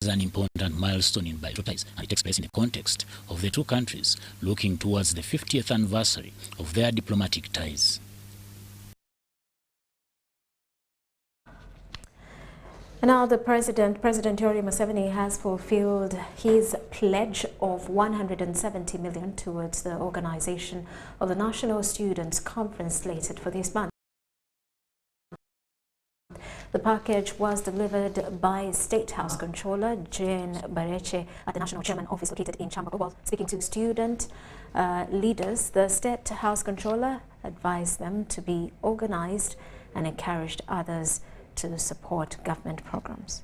an important milestone in bilateral ties, and it takes place in the context of the two countries looking towards the 50th anniversary of their diplomatic ties. And now the President Yoweri Museveni has fulfilled his pledge of 170 million towards the organization of the National Students' Conference slated for this month. The package was delivered by State House Controller Jane Bareche at the National Chairman Office located in Chamber. While speaking to student leaders, the State House Controller advised them to be organized and encouraged others to support government programs.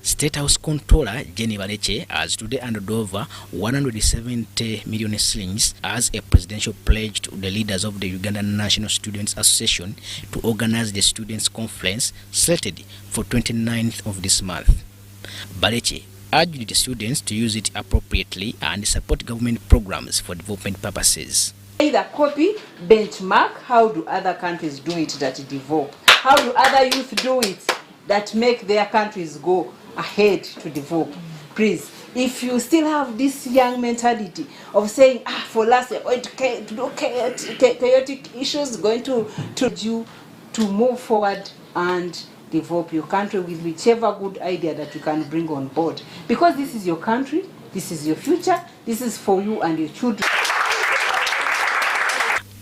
State House Controller Jenny Bareche has today handed over 170 million shillings as a presidential pledge to the leaders of the Ugandan National Students Association to organize the Students' Conference slated for 29th of this month. Bareche urged the students to use it appropriately and support government programs for development purposes. Either copy, benchmark, how do other countries do it that develop? How do other youth do it that make their countries go ahead to develop? Please, if you still have this young mentality of saying, for last we're going to do chaotic issues, going to you to move forward and develop your country with whichever good idea that you can bring on board. Because this is your country, this is your future, this is for you and your children.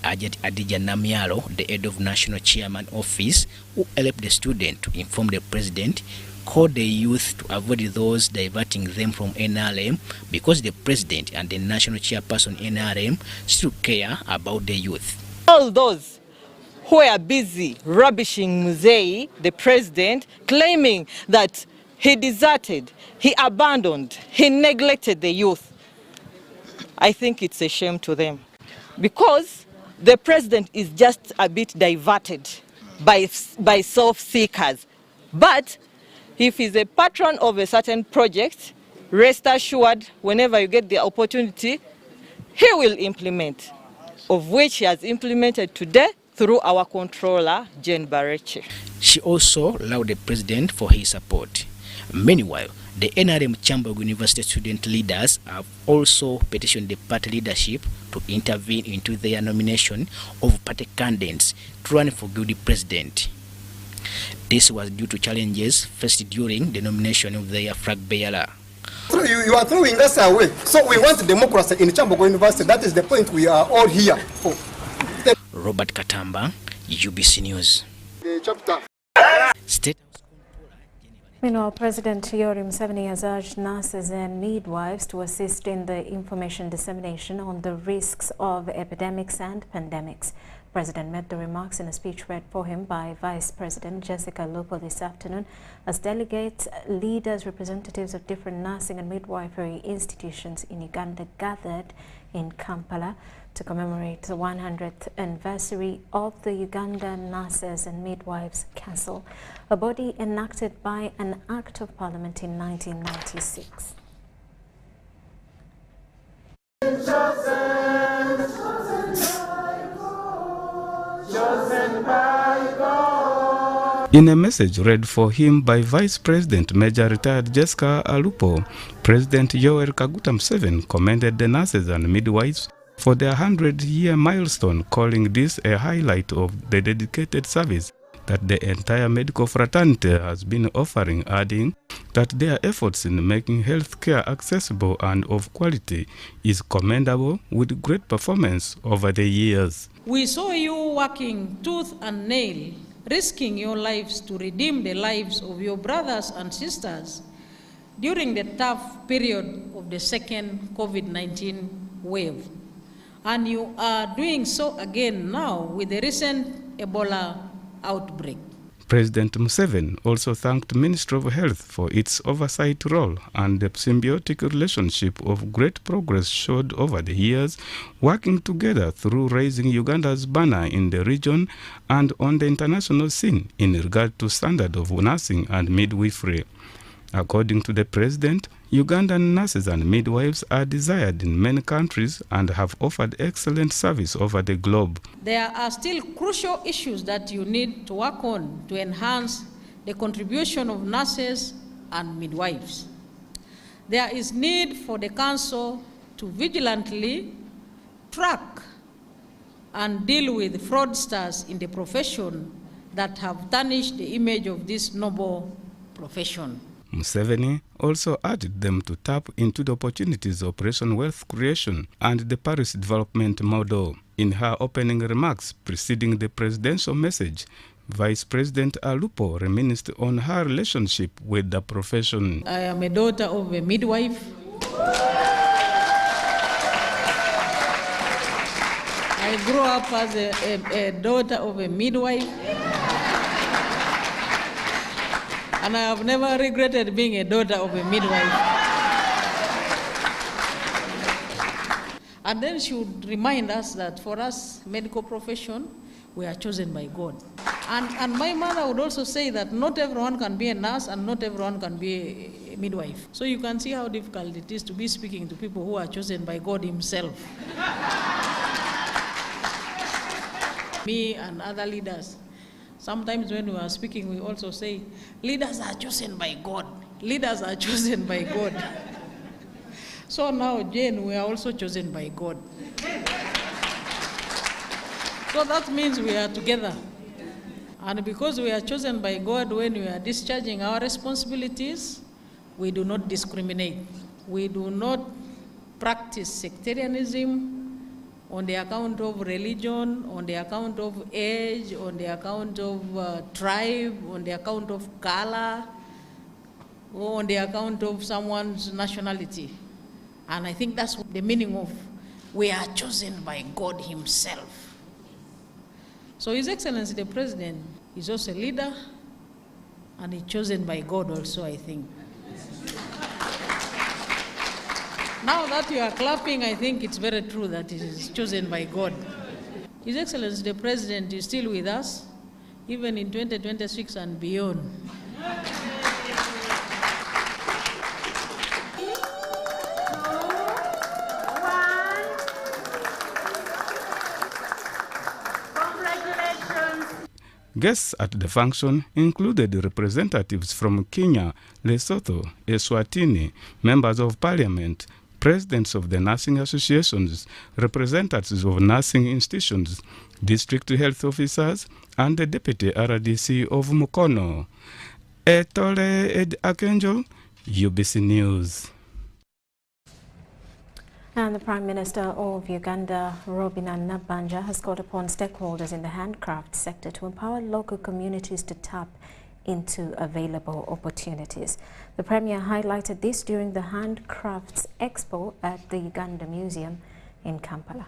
Ajat Adija Namyalo, the head of National Chairman Office, who helped the student to inform the president, called the youth to avoid those diverting them from NRM because the president and the national chairperson NRM still care about the youth. All those who are busy rubbishing Musei, the president, claiming that he deserted, he abandoned, he neglected the youth, I think it's a shame to them, because the president is just a bit diverted by self-seekers. But if he's a patron of a certain project, rest assured, whenever you get the opportunity, he will implement, of which he has implemented today through our controller, Jane Bareche. She also allowed the president for his support. Meanwhile, the NRM Chamber University student leaders have also petitioned the party leadership to intervene into their nomination of party candidates to run for Gulu president. This was due to challenges faced during the nomination of their flag bearer. So you are throwing us away. So we want democracy in Chamber University. That is the point we are all here for. Robert Katamba, UBC News. State. Meanwhile, President Yoweri Museveni has urged nurses and midwives to assist in the information dissemination on the risks of epidemics and pandemics. The President made the remarks in a speech read for him by Vice President Jessica Lupo this afternoon as delegates, leaders, representatives of different nursing and midwifery institutions in Uganda gathered in Kampala to commemorate the 100th anniversary of the Ugandan Nurses and Midwives Council, a body enacted by an Act of Parliament in 1996. In a message read for him by Vice President Major Retired Jessica Alupo, President Yoweri Kaguta Museveni commended the nurses and midwives for their 100-year milestone, calling this a highlight of the dedicated service that the entire medical fraternity has been offering, adding that their efforts in making healthcare accessible and of quality is commendable with great performance over the years. We saw you working tooth and nail, risking your lives to redeem the lives of your brothers and sisters during the tough period of the second COVID-19 wave. And you are doing so again now with the recent Ebola outbreak. President Museveni also thanked the Ministry of Health for its oversight role and the symbiotic relationship of great progress showed over the years, working together through raising Uganda's banner in the region and on the international scene in regard to standard of nursing and midwifery. According to the President, Ugandan nurses and midwives are desired in many countries and have offered excellent service over the globe. There are still crucial issues that you need to work on to enhance the contribution of nurses and midwives. There is need for the Council to vigilantly track and deal with fraudsters in the profession that have tarnished the image of this noble profession. Museveni also urged them to tap into the opportunities of Operation Wealth Creation and the Paris Development Model. In her opening remarks preceding the presidential message, Vice President Alupo reminisced on her relationship with the profession. I am a daughter of a midwife. I grew up as a daughter of a midwife. And I have never regretted being a daughter of a midwife. And then she would remind us that for us, medical profession, we are chosen by God. And my mother would also say that not everyone can be a nurse and not everyone can be a midwife. So you can see how difficult it is to be speaking to people who are chosen by God himself. Me and other leaders. Sometimes when we are speaking, we also say, leaders are chosen by God. Leaders are chosen by God. So now, Jane, we are also chosen by God. So that means we are together. And because we are chosen by God, when we are discharging our responsibilities, we do not discriminate. We do not practice sectarianism on the account of religion, on the account of age, on the account of tribe, on the account of color, or on the account of someone's nationality. And I think that's the meaning of we are chosen by God himself. So His Excellency the President is also a leader, and he's chosen by God also, I think. Now that you are clapping, I think it's very true that it is chosen by God. His Excellency the President is still with us, even in 2026 and beyond. Guests at the function included representatives from Kenya, Lesotho, Eswatini, members of parliament, presidents of the nursing associations, representatives of nursing institutions, district health officers, and the deputy RDC of Mukono. Etole Ed Akenjo, UBC News. And the Prime Minister of Uganda, Rubindi Nabanja, has called upon stakeholders in the handcraft sector to empower local communities to tap into available opportunities. The Premier highlighted this during the Handicrafts Expo at the Uganda Museum in Kampala.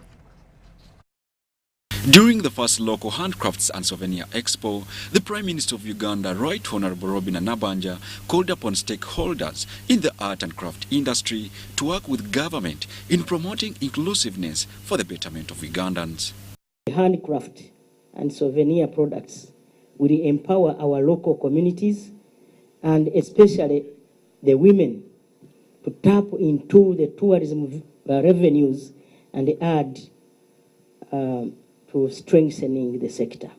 During the first local handcrafts and souvenir expo, the Prime Minister of Uganda, Right Honorable Rubindi Nabanja, called upon stakeholders in the art and craft industry to work with government in promoting inclusiveness for the betterment of Ugandans. Handcraft and souvenir products will empower our local communities and especially the women to tap into the tourism revenues and add to strengthening the sector.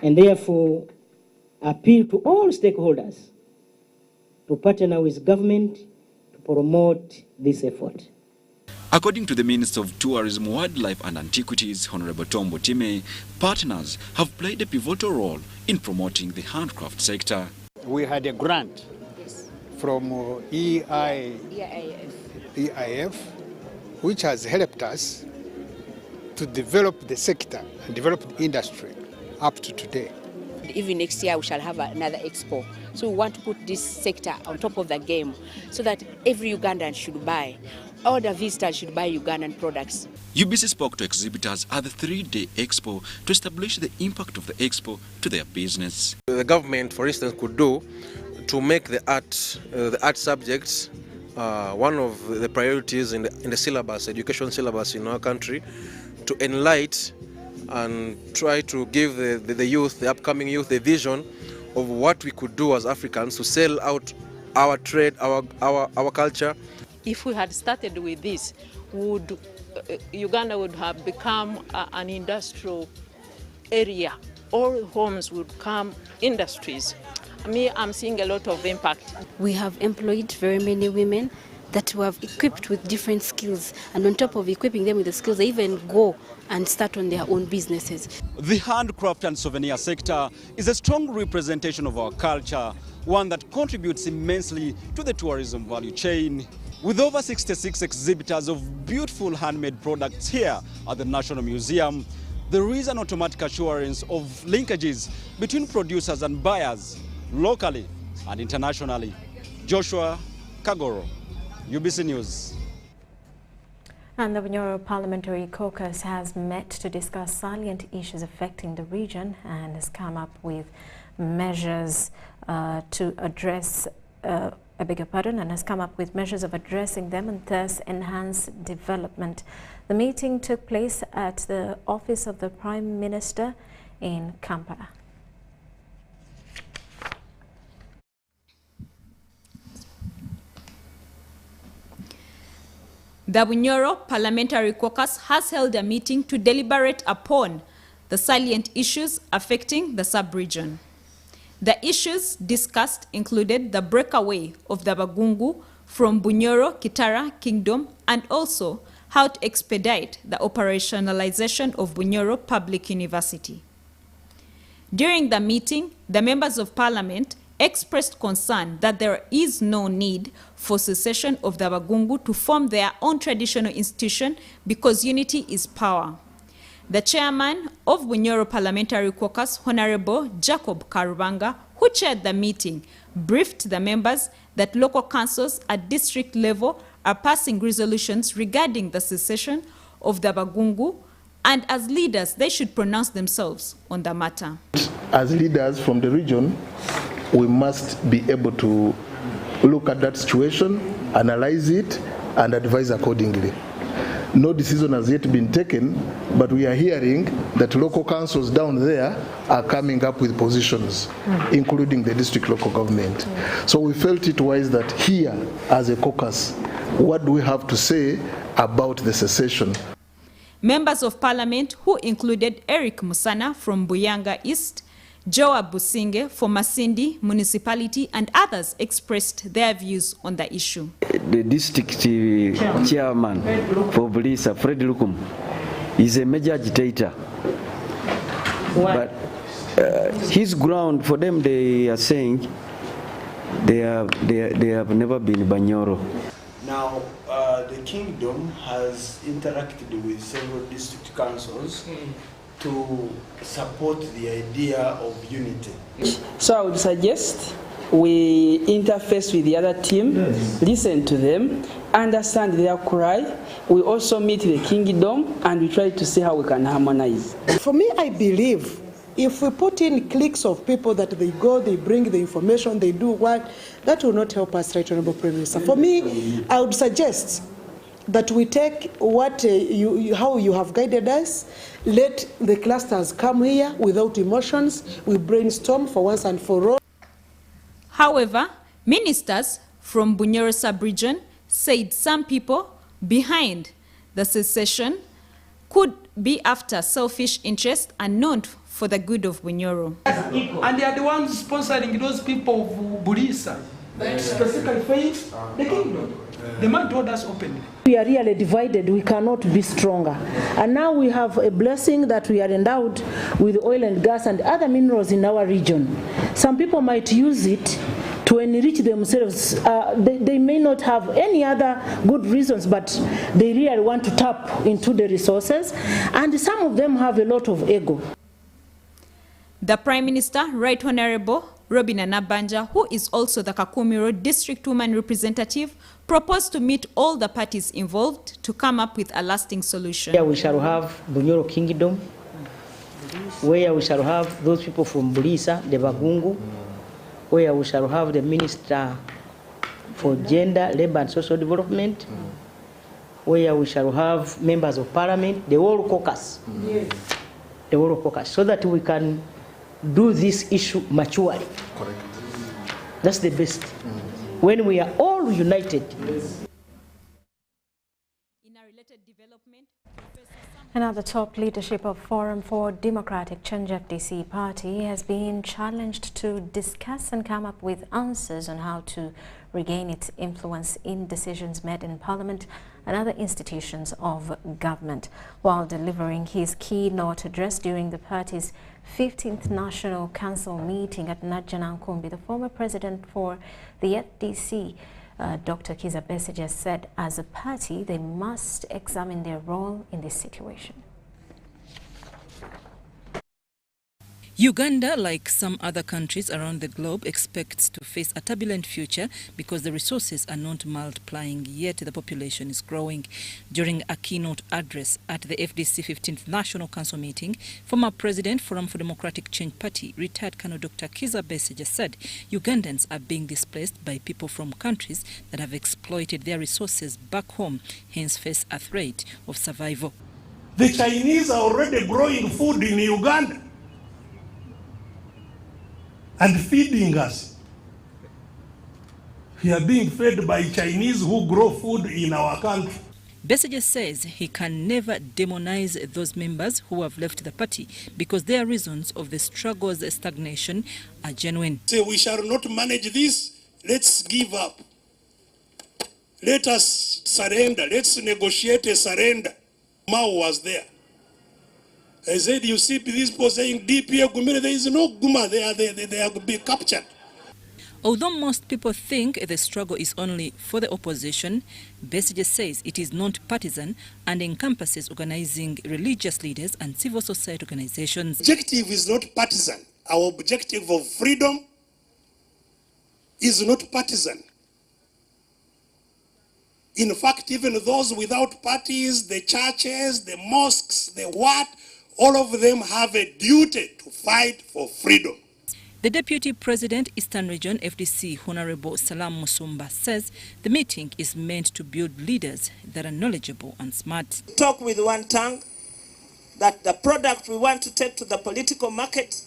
And therefore, appeal to all stakeholders to partner with government to promote this effort. According to the Minister of Tourism, Wildlife and Antiquities, Honorable Tom Botime, partners have played a pivotal role in promoting the handcraft sector. We had a grant from EIF, which has helped us to develop the sector and develop the industry up to today. Even next year we shall have another expo. So we want to put this sector on top of the game so that every Ugandan should buy. All the visitors should buy Ugandan products. UBC spoke to exhibitors at the 3-day expo to establish the impact of the expo to their business. The government, for instance, could do to make the art subjects one of the priorities in the syllabus, education syllabus in our country, to enlighten and try to give the youth, the upcoming youth, the vision of what we could do as Africans to sell out our trade, our culture. If we had started with this, Uganda would have become an industrial area. All homes would become industries. I'm seeing a lot of impact. We have employed very many women that we have equipped with different skills, and on top of equipping them with the skills, they even go and start on their own businesses. The handcraft and souvenir sector is a strong representation of our culture, one that contributes immensely to the tourism value chain. With over 66 exhibitors of beautiful handmade products here at the National Museum, there is an automatic assurance of linkages between producers and buyers, locally and internationally. Joshua Kagoro, UBC News. And the Bunyoro Parliamentary Caucus has met to discuss salient issues affecting the region and has come up with measures to address, and has come up with measures of addressing them and thus enhance development. The meeting took place at the office of the Prime Minister in Kampala. The Bunyoro Parliamentary Caucus has held a meeting to deliberate upon the salient issues affecting the sub-region. The issues discussed included the breakaway of the Bagungu from Bunyoro Kitara Kingdom and also how to expedite the operationalization of Bunyoro Public University. During the meeting, the members of Parliament expressed concern that there is no need for secession of the Bagungu to form their own traditional institution because unity is power. The chairman of Bunyoro Parliamentary Caucus, Honorable Jacob Karubanga, who chaired the meeting, briefed the members that local councils at district level are passing resolutions regarding the secession of the Bagungu, and as leaders, they should pronounce themselves on the matter. As leaders from the region, we must be able to look at that situation, analyze it, and advise accordingly. No decision has yet been taken, but we are hearing that local councils down there are coming up with positions, including the district local government. So we felt it wise that here, as a caucus, what do we have to say about the secession? Members of Parliament, who included Eric Musana from Buyanga East, Joa Businge from Masindi Municipality, and others expressed their views on the issue. The district chairman for Bulisa, Fred Lukum, is a major agitator. But his ground, for them, they are saying they have never been Bunyoro. Now, the kingdom has interacted with several district councils to support the idea of unity. So I would suggest we interface with the other team, listen to them, understand their cry. We also meet the kingdom and we try to see how we can harmonize. For me, I believe if we put in cliques of people that they go, they bring the information, they do what, that will not help us, Right Honorable Prime Minister. For me, I would suggest that we take what how you have guided us, let the clusters come here without emotions, we brainstorm for once and for all. However, ministers from Bunyoro sub-region said some people behind the secession could be after selfish interest and not for the good of Bunyoro. And they are the ones sponsoring those people of Bulisa, specifically for the kingdom. The man told us openly. We are really divided, we cannot be stronger. And now we have a blessing that we are endowed with oil and gas and other minerals in our region. Some people might use it to enrich themselves. They may not have any other good reasons, but they really want to tap into the resources. And some of them have a lot of ego. The Prime Minister, Right Honorable Robina Nabanja, who is also the Kakumiro District Woman Representative, proposed to meet all the parties involved to come up with a lasting solution. Here we shall have Bunyoro Kingdom, where we shall have those people from Bulisa, the Bagungu, where we shall have the Minister for Gender, Labour and Social Development, where we shall have members of Parliament, the whole caucus, the whole caucus, so that we can do this issue maturely. Correct. That's the best. When we are all united. In a related development, Professor Now, the top leadership of Forum for Democratic Change FDC party has been challenged to discuss and come up with answers on how to regain its influence in decisions made in Parliament and other institutions of government. While delivering his keynote address during the party's 15th National Council meeting at Najjanankumbi, the former president for the FDC, Dr. Kizza Besigye, said as a party they must examine their role in this situation. Uganda, like some other countries around the globe, expects to face a turbulent future because the resources are not multiplying, yet the population is growing. During a keynote address at the FDC 15th National Council meeting, former President, Forum for Democratic Change Party, retired Colonel Dr. Kizza Besigye said Ugandans are being displaced by people from countries that have exploited their resources back home, hence face a threat of survival. The Chinese are already growing food in Uganda and feeding us. We are being fed by Chinese who grow food in our country. Besigye says he can never demonize those members who have left the party because their reasons of the struggle's stagnation are genuine. Say we shall not manage this, let's give up. Let us surrender, let's negotiate a surrender. Mao was there. I said, you see these people saying DPA Gumire, there is no Guma, they are being captured. Although most people think the struggle is only for the opposition, Besigye says it is not partisan and encompasses organizing religious leaders and civil society organizations. Objective is not partisan. Our objective of freedom is not partisan. In fact, even those without parties, the churches, the mosques, the what, all of them have a duty to fight for freedom. The Deputy President, Eastern Region FDC, Honorable Salam Musumba, says the meeting is meant to build leaders that are knowledgeable and smart. Talk with one tongue, that the product we want to take to the political market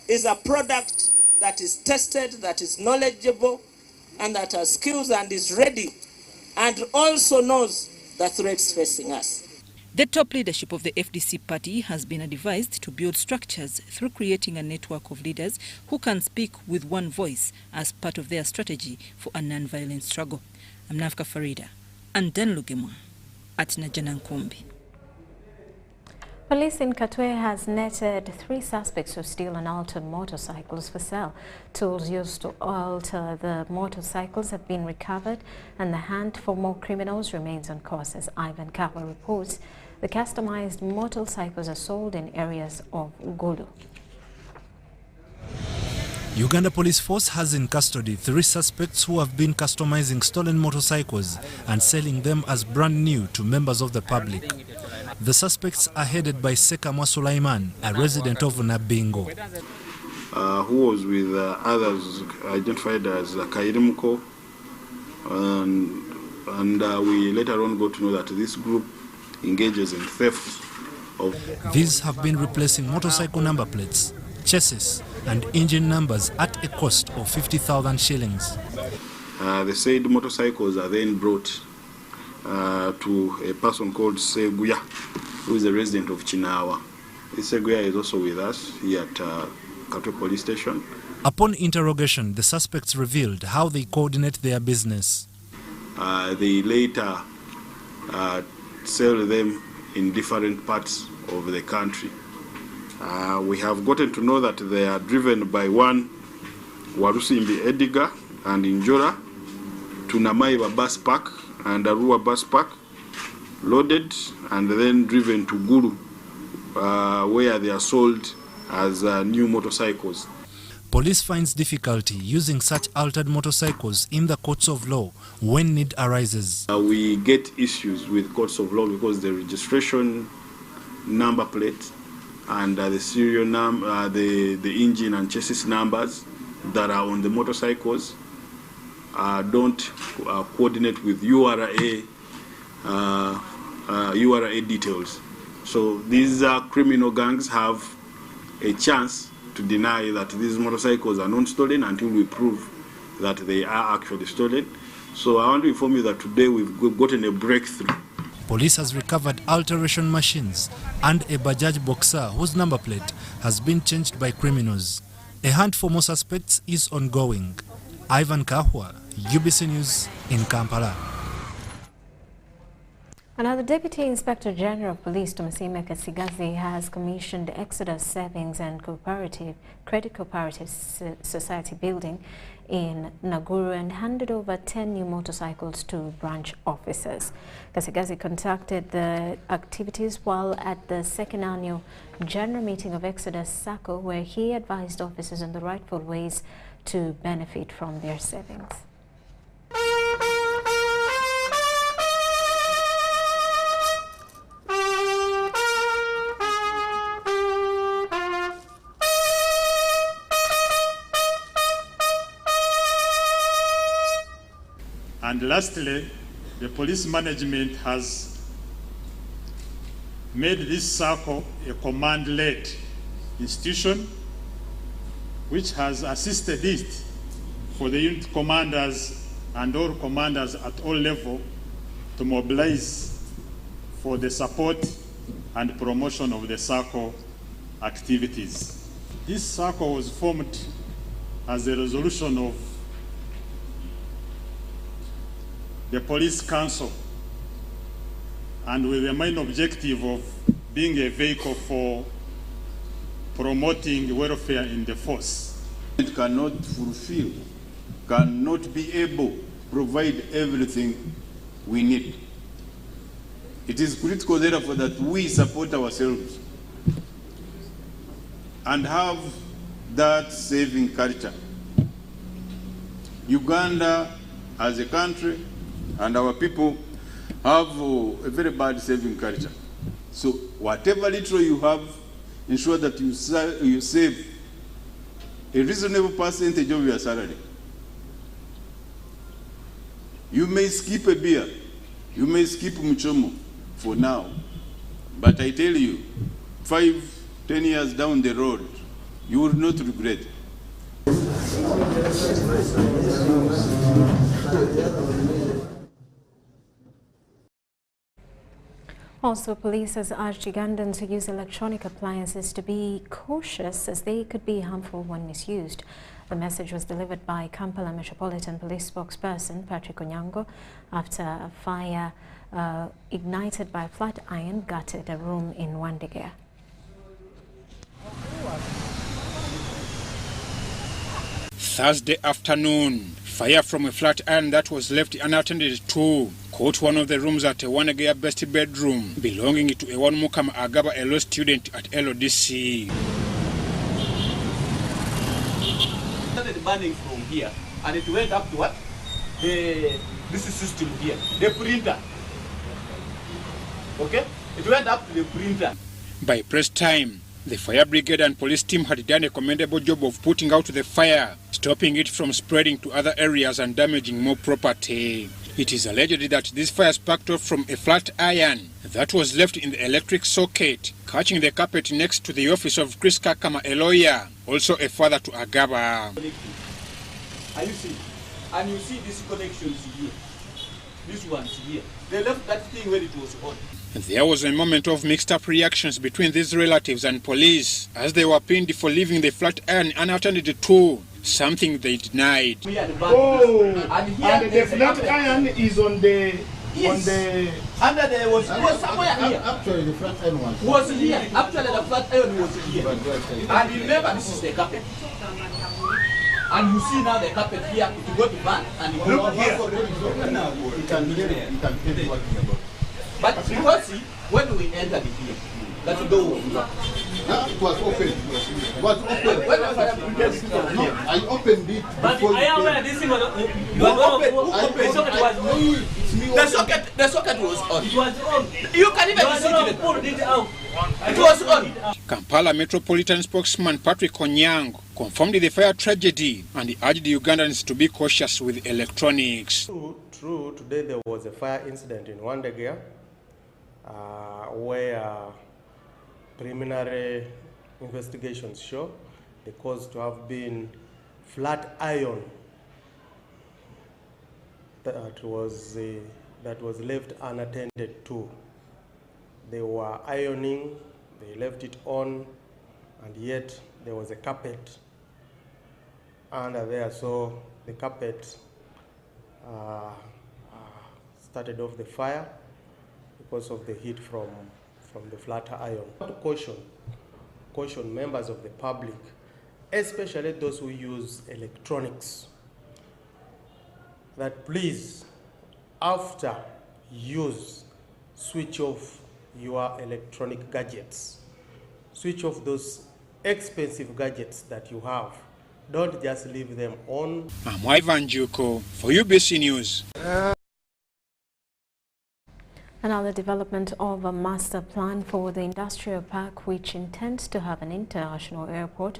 is a product that is tested, that is knowledgeable, and that has skills and is ready, and also knows the threats facing us. The top leadership of the FDC party has been advised to build structures through creating a network of leaders who can speak with one voice as part of their strategy for a non-violent struggle. I'm Nafka Farida and Dan Lugemwa at Najjanankumbi. Police in Katwe has netted 3 suspects who steal and alter motorcycles for sale. Tools used to alter the motorcycles have been recovered and the hunt for more criminals remains on course. As Ivan Kappa reports, the customized motorcycles are sold in areas of Gulu. Uganda Police Force has in custody 3 suspects who have been customizing stolen motorcycles and selling them as brand new to members of the public. The suspects are headed by Seka Sulaiman, a resident of Nabingo. Who was with others identified as Kairimko, and we later on got to know that this group engages in theft of... These have been replacing motorcycle number plates, chassis and engine numbers at a cost of 50,000 shillings. The said motorcycles are then brought to a person called Seguya, who is a resident of Chinawa. This Seguya is also with us here at Katwe Police Station. Upon interrogation, the suspects revealed how they coordinate their business. They later sell them in different parts of the country. We have gotten to know that they are driven by one Warusimbi Ediga and Injora to Namaiba bus park and Arua bus park, loaded and then driven to Gulu, where they are sold as new motorcycles. Police finds difficulty using such altered motorcycles in the courts of law when need arises. We get issues with courts of law because the registration number plate and the serial number, the engine and chassis numbers that are on the motorcycles don't coordinate with URA details. So these criminal gangs have a chance to deny that these motorcycles are not stolen until we prove that they are actually stolen. So I want to inform you that today we've gotten a breakthrough. Police has recovered alteration machines and a Bajaj Boxer whose number plate has been changed by criminals. A hunt for more suspects is ongoing. Ivan Kahwa, UBC News in Kampala. Another Deputy Inspector General of Police, Tumusime Kasigazi, has commissioned Exodus Savings and Credit Cooperative Society building in Naguru and handed over 10 new motorcycles to branch officers. Kasigazi conducted the activities while at the second annual general meeting of Exodus Sacco, where he advised officers on the rightful ways to benefit from their savings. And lastly, the police management has made this Sacco a command-led institution which has assisted it for the unit commanders and all commanders at all levels to mobilize for the support and promotion of the Sacco activities. This Sacco was formed as a resolution of the Police Council, and with the main objective of being a vehicle for promoting welfare in the force. It cannot fulfill, cannot be able to provide everything we need. It is critical, therefore, that we support ourselves and have that saving culture. Uganda, as a country, and our people have a very bad saving culture. So whatever little you have, ensure that you save a reasonable percentage of your salary. You may skip a beer, you may skip muchomo for now, but I tell you, 5-10 years down the road, you will not regret. Also, police has urged Ugandans who use electronic appliances to be cautious as they could be harmful when misused. The message was delivered by Kampala Metropolitan Police spokesperson Patrick Onyango after a fire ignited by a flat iron gutted a room in Wandegea. Thursday afternoon, fire from a flat iron that was left unattended to caught one of the rooms at a Wandegea best bedroom belonging to a Mukama Agaba, a law student at LODC. It started burning from here and it went up to what? This system here, the printer. Okay? It went up to the printer. By press time, the fire brigade and police team had done a commendable job of putting out the fire, stopping it from spreading to other areas and damaging more property. It is alleged that this fire sparked off from a flat iron that was left in the electric socket, catching the carpet next to the office of Chris Kakama, a lawyer, also a father to Agaba. And you see, these connections here, these ones here. They left that thing where it was on. There was a moment of mixed-up reactions between these relatives and police as they were pinned for leaving the flat iron unattended to, something they denied. Oh, and the flat iron is on the... Yes. Under there was somewhere here. Actually, the flat iron was here. Actually, the flat iron was here. And remember, this is the carpet. And you see now the carpet here. If you go to van and you look here. You can hear what you're about. But because see, when we entered here, that door was locked. It was open. It was open. When the fire brigade came here, I opened it. But I am aware this thing was the socket was on. It was on. You can even see it. Pulled it out. It was on. Kampala Metropolitan spokesman Patrick Onyango confirmed the fire tragedy and urged Ugandans to be cautious with electronics. True, today there was a fire incident in Wandegea where preliminary investigations show the cause to have been flat iron that was that was left unattended to. They were ironing, they left it on, and yet there was a carpet under there, so the carpet started off the fire because of the heat from the flat iron. To caution members of the public, especially those who use electronics, that please, after use, switch off your electronic gadgets. Switch off those expensive gadgets that you have. Don't just leave them on. I'm Ivan Juko for UBC News. Another development of a master plan for the industrial park, which intends to have an international airport,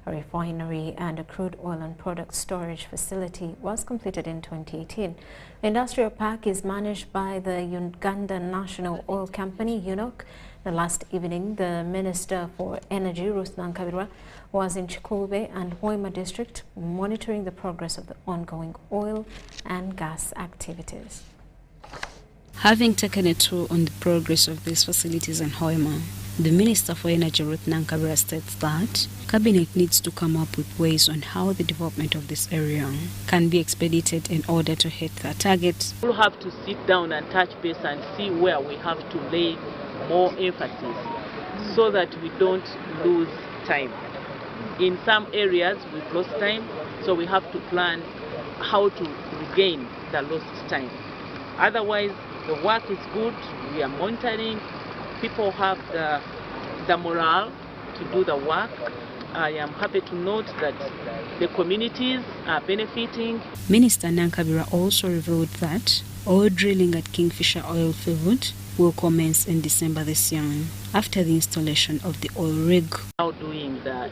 a refinery and a crude oil and product storage facility, was completed in 2018. The industrial park is managed by the Uganda National Oil Company, UNOC. The last evening, the Minister for Energy, Ruth Nankabirwa, was in Chikube and Hoima district monitoring the progress of the ongoing oil and gas activities. Having taken a tour on the progress of these facilities in Hoima, the Minister for Energy, Ruth Nankabirwa, states that Cabinet needs to come up with ways on how the development of this area can be expedited in order to hit their target. We'll have to sit down and touch base and see where we have to lay more emphasis so that we don't lose time. In some areas we've lost time, so we have to plan how to regain the lost time. Otherwise, the work is good, we are monitoring, people have the morale to do the work. I am happy to note that the communities are benefiting. Minister Nankabirwa also revealed that oil drilling at Kingfisher oil field will commence in December this year after the installation of the oil rig. Now doing the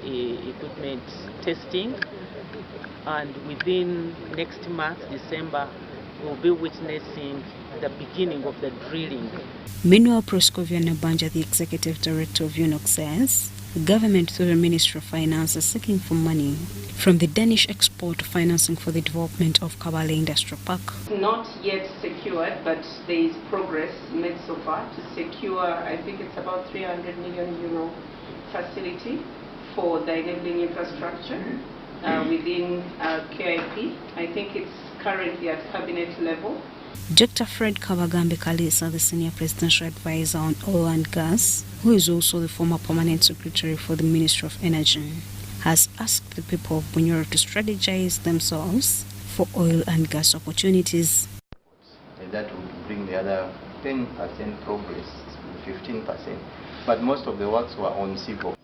equipment testing, and within next month, December, we'll be witnessing the beginning of the drilling. Meanwhile, Proscovia Nabanja, the executive director of UNOC, says the government through the Ministry of Finance is seeking for money from the Danish export financing for the development of Mbale Industrial Park. Not yet secured, but there is progress made so far to secure, I think it's about 300 million euro facility for the enabling infrastructure within KIP. I think it's currently at cabinet level. Dr. Fred Kabagambe Kalisa, the senior presidential advisor on oil and gas, who is also the former permanent secretary for the Ministry of Energy, has asked the people of Bunyoro to strategize themselves for oil and gas opportunities. And that would bring the other 10% progress, 15%. But most of the works were on civil.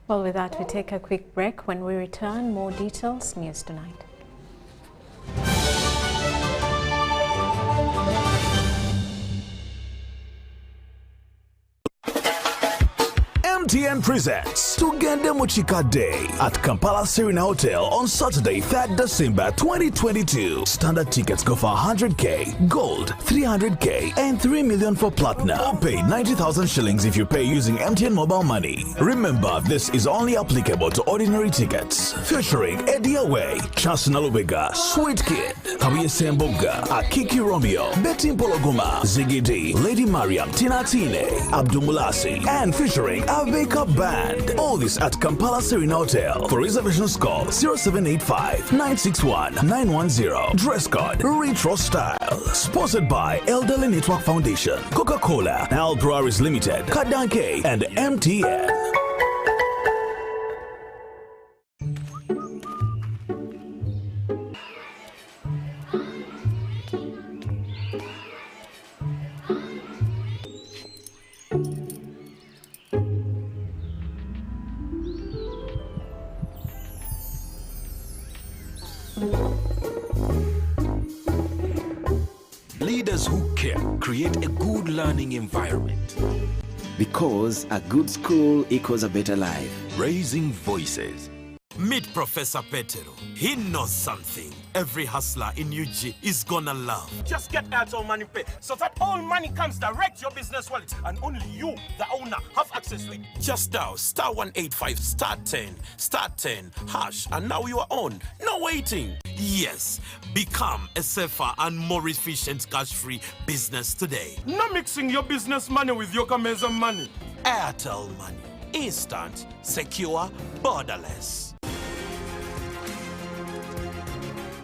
Well, with that, we take a quick break. When we return, more details, News Tonight. MTN presents Tugende Muchika Day at Kampala Serena Hotel on Saturday, 3rd December 2022. Standard tickets go for 100k, gold 300k, and 3 million for platinum. Or pay 90,000 shillings if you pay using MTN mobile money. Remember, this is only applicable to ordinary tickets. Featuring Eddie Away, Chancellor Lubega, Sweet Kid, Kawiye Semboga, Akiki Romeo, Betty Pologuma, Ziggy D, Lady Mariam, Tina Tine, Abdumulasi, and featuring Wake-up band. All this at Kampala Serena Hotel. For reservations, call 0785-961-910. Dress code retro style. Sponsored by Elderly Network Foundation, Coca-Cola, Al Breweries Limited, Kadanke, and MTN. Leaders who care create a good learning environment. Because a good school equals a better life. Raising voices. Meet Professor Petero. He knows something every hustler in UG is gonna love. Just get Airtel Money Pay so that all money comes direct to your business wallet and only you, the owner, have access to it. Just dial *185 *10 hash and now you are on. No waiting. Yes, become a safer and more efficient cash-free business today. No mixing your business money with your Kameza money. Airtel Money. Instant, secure, borderless.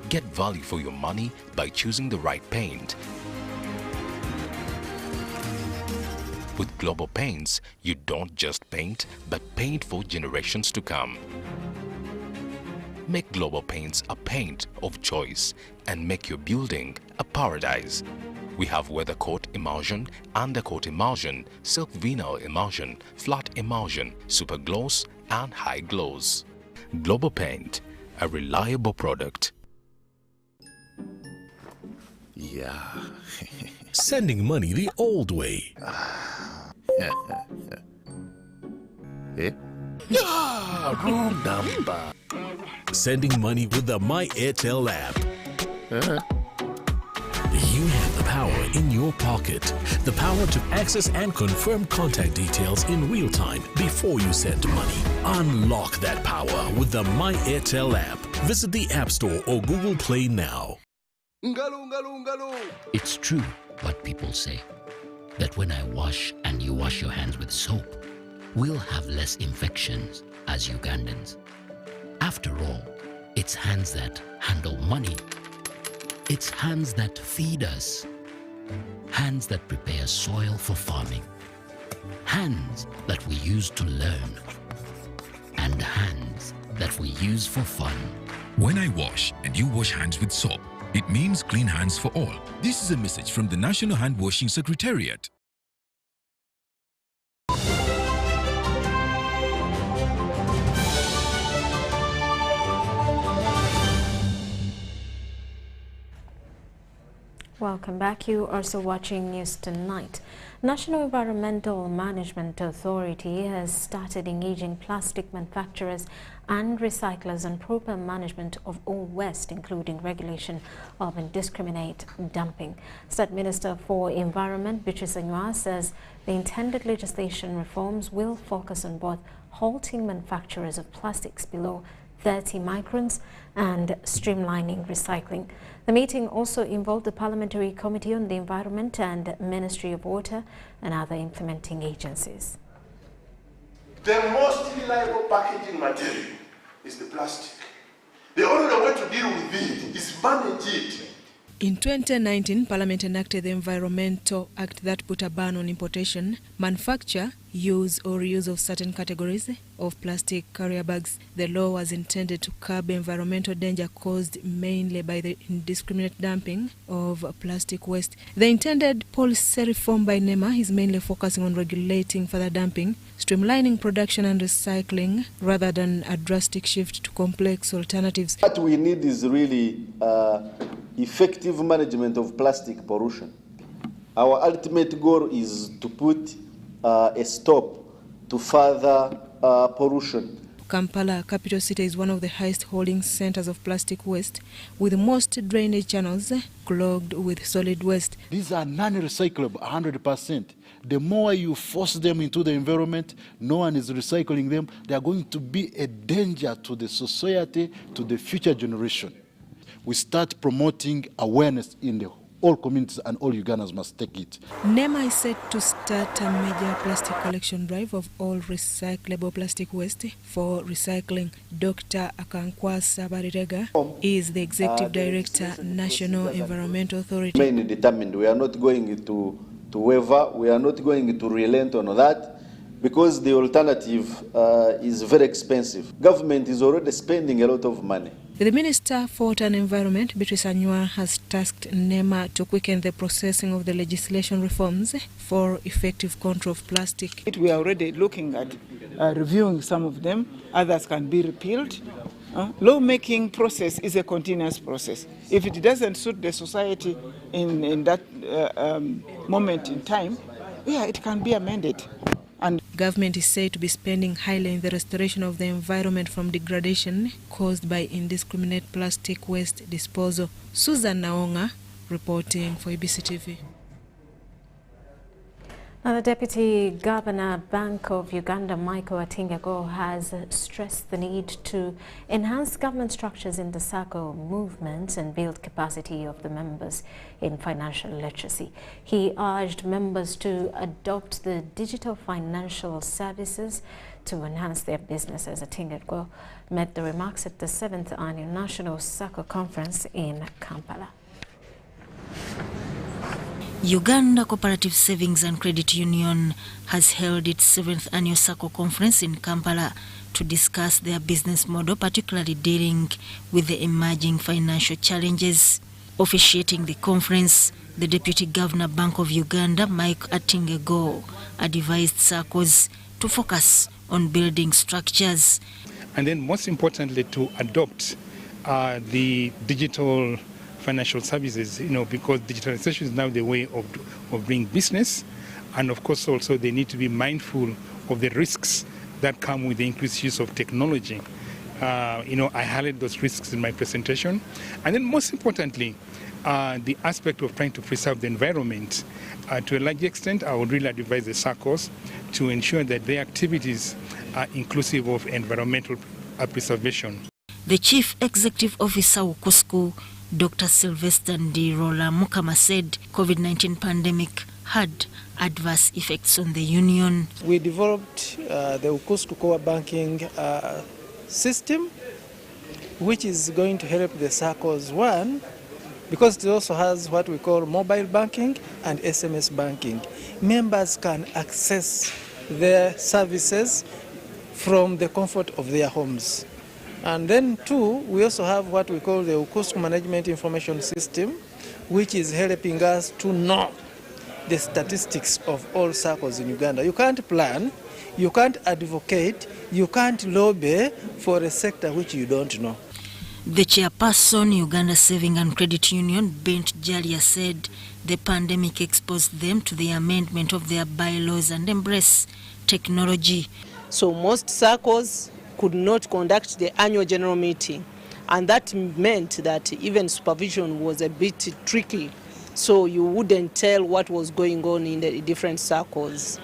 Get value for your money by choosing the right paint. With Global Paints, you don't just paint, but paint for generations to come. Make Global Paints a paint of choice and make your building a paradise. We have weather coat emulsion, undercoat emulsion, silk vinyl emulsion, flat emulsion, super gloss, and high gloss. Global Paint, a reliable product. Yeah. Sending money the old way. Eh? Wrong number. Sending money with the My Airtel app. You have the power in your pocket. The power to access and confirm contact details in real time before you send money. Unlock that power with the My Airtel app. Visit the App Store or Google Play now. It's true what people say, that when I wash and you wash your hands with soap, we'll have less infections as Ugandans. After all, it's hands that handle money. It's hands that feed us. Hands that prepare soil for farming. Hands that we use to learn. And hands that we use for fun. When I wash and you wash hands with soap, it means clean hands for all. This is a message from the National Hand Washing Secretariat. Welcome back. You are also watching News Tonight. National Environmental Management Authority has started engaging plastic manufacturers and recyclers on proper management of all waste, including regulation of indiscriminate dumping. State Minister for Environment, Beatrice Anywa, says the intended legislation reforms will focus on both halting manufacturers of plastics below 30 microns and streamlining recycling. The meeting also involved the Parliamentary Committee on the Environment and Ministry of Water and other implementing agencies. The most reliable packaging material is the plastic. The only way to deal with it is manage it. In 2019, Parliament enacted the Environmental Act that put a ban on importation, manufacture, use or reuse of certain categories of plastic carrier bags. The law was intended to curb environmental danger caused mainly by the indiscriminate dumping of plastic waste. The intended policy reform by NEMA is mainly focusing on regulating further dumping, streamlining production and recycling, rather than a drastic shift to complex alternatives. What we need is really effective management of plastic pollution. Our ultimate goal is to put a stop to further pollution. Kampala, capital city, is one of the highest holding centers of plastic waste, with most drainage channels clogged with solid waste. These are non-recyclable, 100%. The more you force them into the environment, no one is recycling them, they are going to be a danger to the society, to the future generation. We start promoting awareness in all communities, and all Ugandans must take it. NEMA is set to start a major plastic collection drive of all recyclable plastic waste for recycling. Dr. Akankwasa Barirega is the Executive Director, National Environmental Authority. Mainly determined. We are not going to waver. We are not going to relent on that, because the alternative is very expensive. Government is already spending a lot of money. The Minister for Water and Environment, Beatrice Anywa, has tasked NEMA to quicken the processing of the legislation reforms for effective control of plastic. We are already looking at reviewing some of them. Others can be repealed. Lawmaking process is a continuous process. If it doesn't suit the society in that moment in time, yeah, it can be amended. And government is said to be spending highly in the restoration of the environment from degradation caused by indiscriminate plastic waste disposal. Susan Naonga reporting for Ubc TV. Now, the Deputy Governor, Bank of Uganda, Michael Atingego, has stressed the need to enhance government structures in the Sacco movement and build capacity of the members in financial literacy. He urged members to adopt the digital financial services to enhance their businesses. Atingego made the remarks at the 7th Annual National Sacco Conference in Kampala. Uganda Cooperative Savings and Credit Union has held its 7th Annual Sacco Conference in Kampala to discuss their business model, particularly dealing with the emerging financial challenges. Officiating the conference, the Deputy Governor, Bank of Uganda, Mike Atingego, advised SACCOs to focus on building structures. And then most importantly, to adopt the digital financial services, because digitalization is now the way of doing business. And of course, also they need to be mindful of the risks that come with the increased use of technology. I highlighted those risks in my presentation. And then most importantly, the aspect of trying to preserve the environment. To a large extent, I would really advise the SACCOs to ensure that their activities are inclusive of environmental preservation. The Chief Executive Officer Ukusku, Dr. Sylvester Ndirola Mukama, said COVID-19 pandemic had adverse effects on the union. We developed the Ukusku core banking system, which is going to help the SACCOs, one, because it also has what we call mobile banking and SMS banking. Members can access their services from the comfort of their homes. And then two, we also have what we call the Ukusku Management Information System, which is helping us to know the statistics of all SACCOs in Uganda. You can't plan, you can't advocate, you can't lobby for a sector which you don't know. The chairperson, Uganda Saving and Credit Union, Bent Jalia, said the pandemic exposed them to the amendment of their bylaws and embrace technology. So most SACCOs could not conduct the annual general meeting, and that meant that even supervision was a bit tricky, so you wouldn't tell what was going on in the different SACCOs.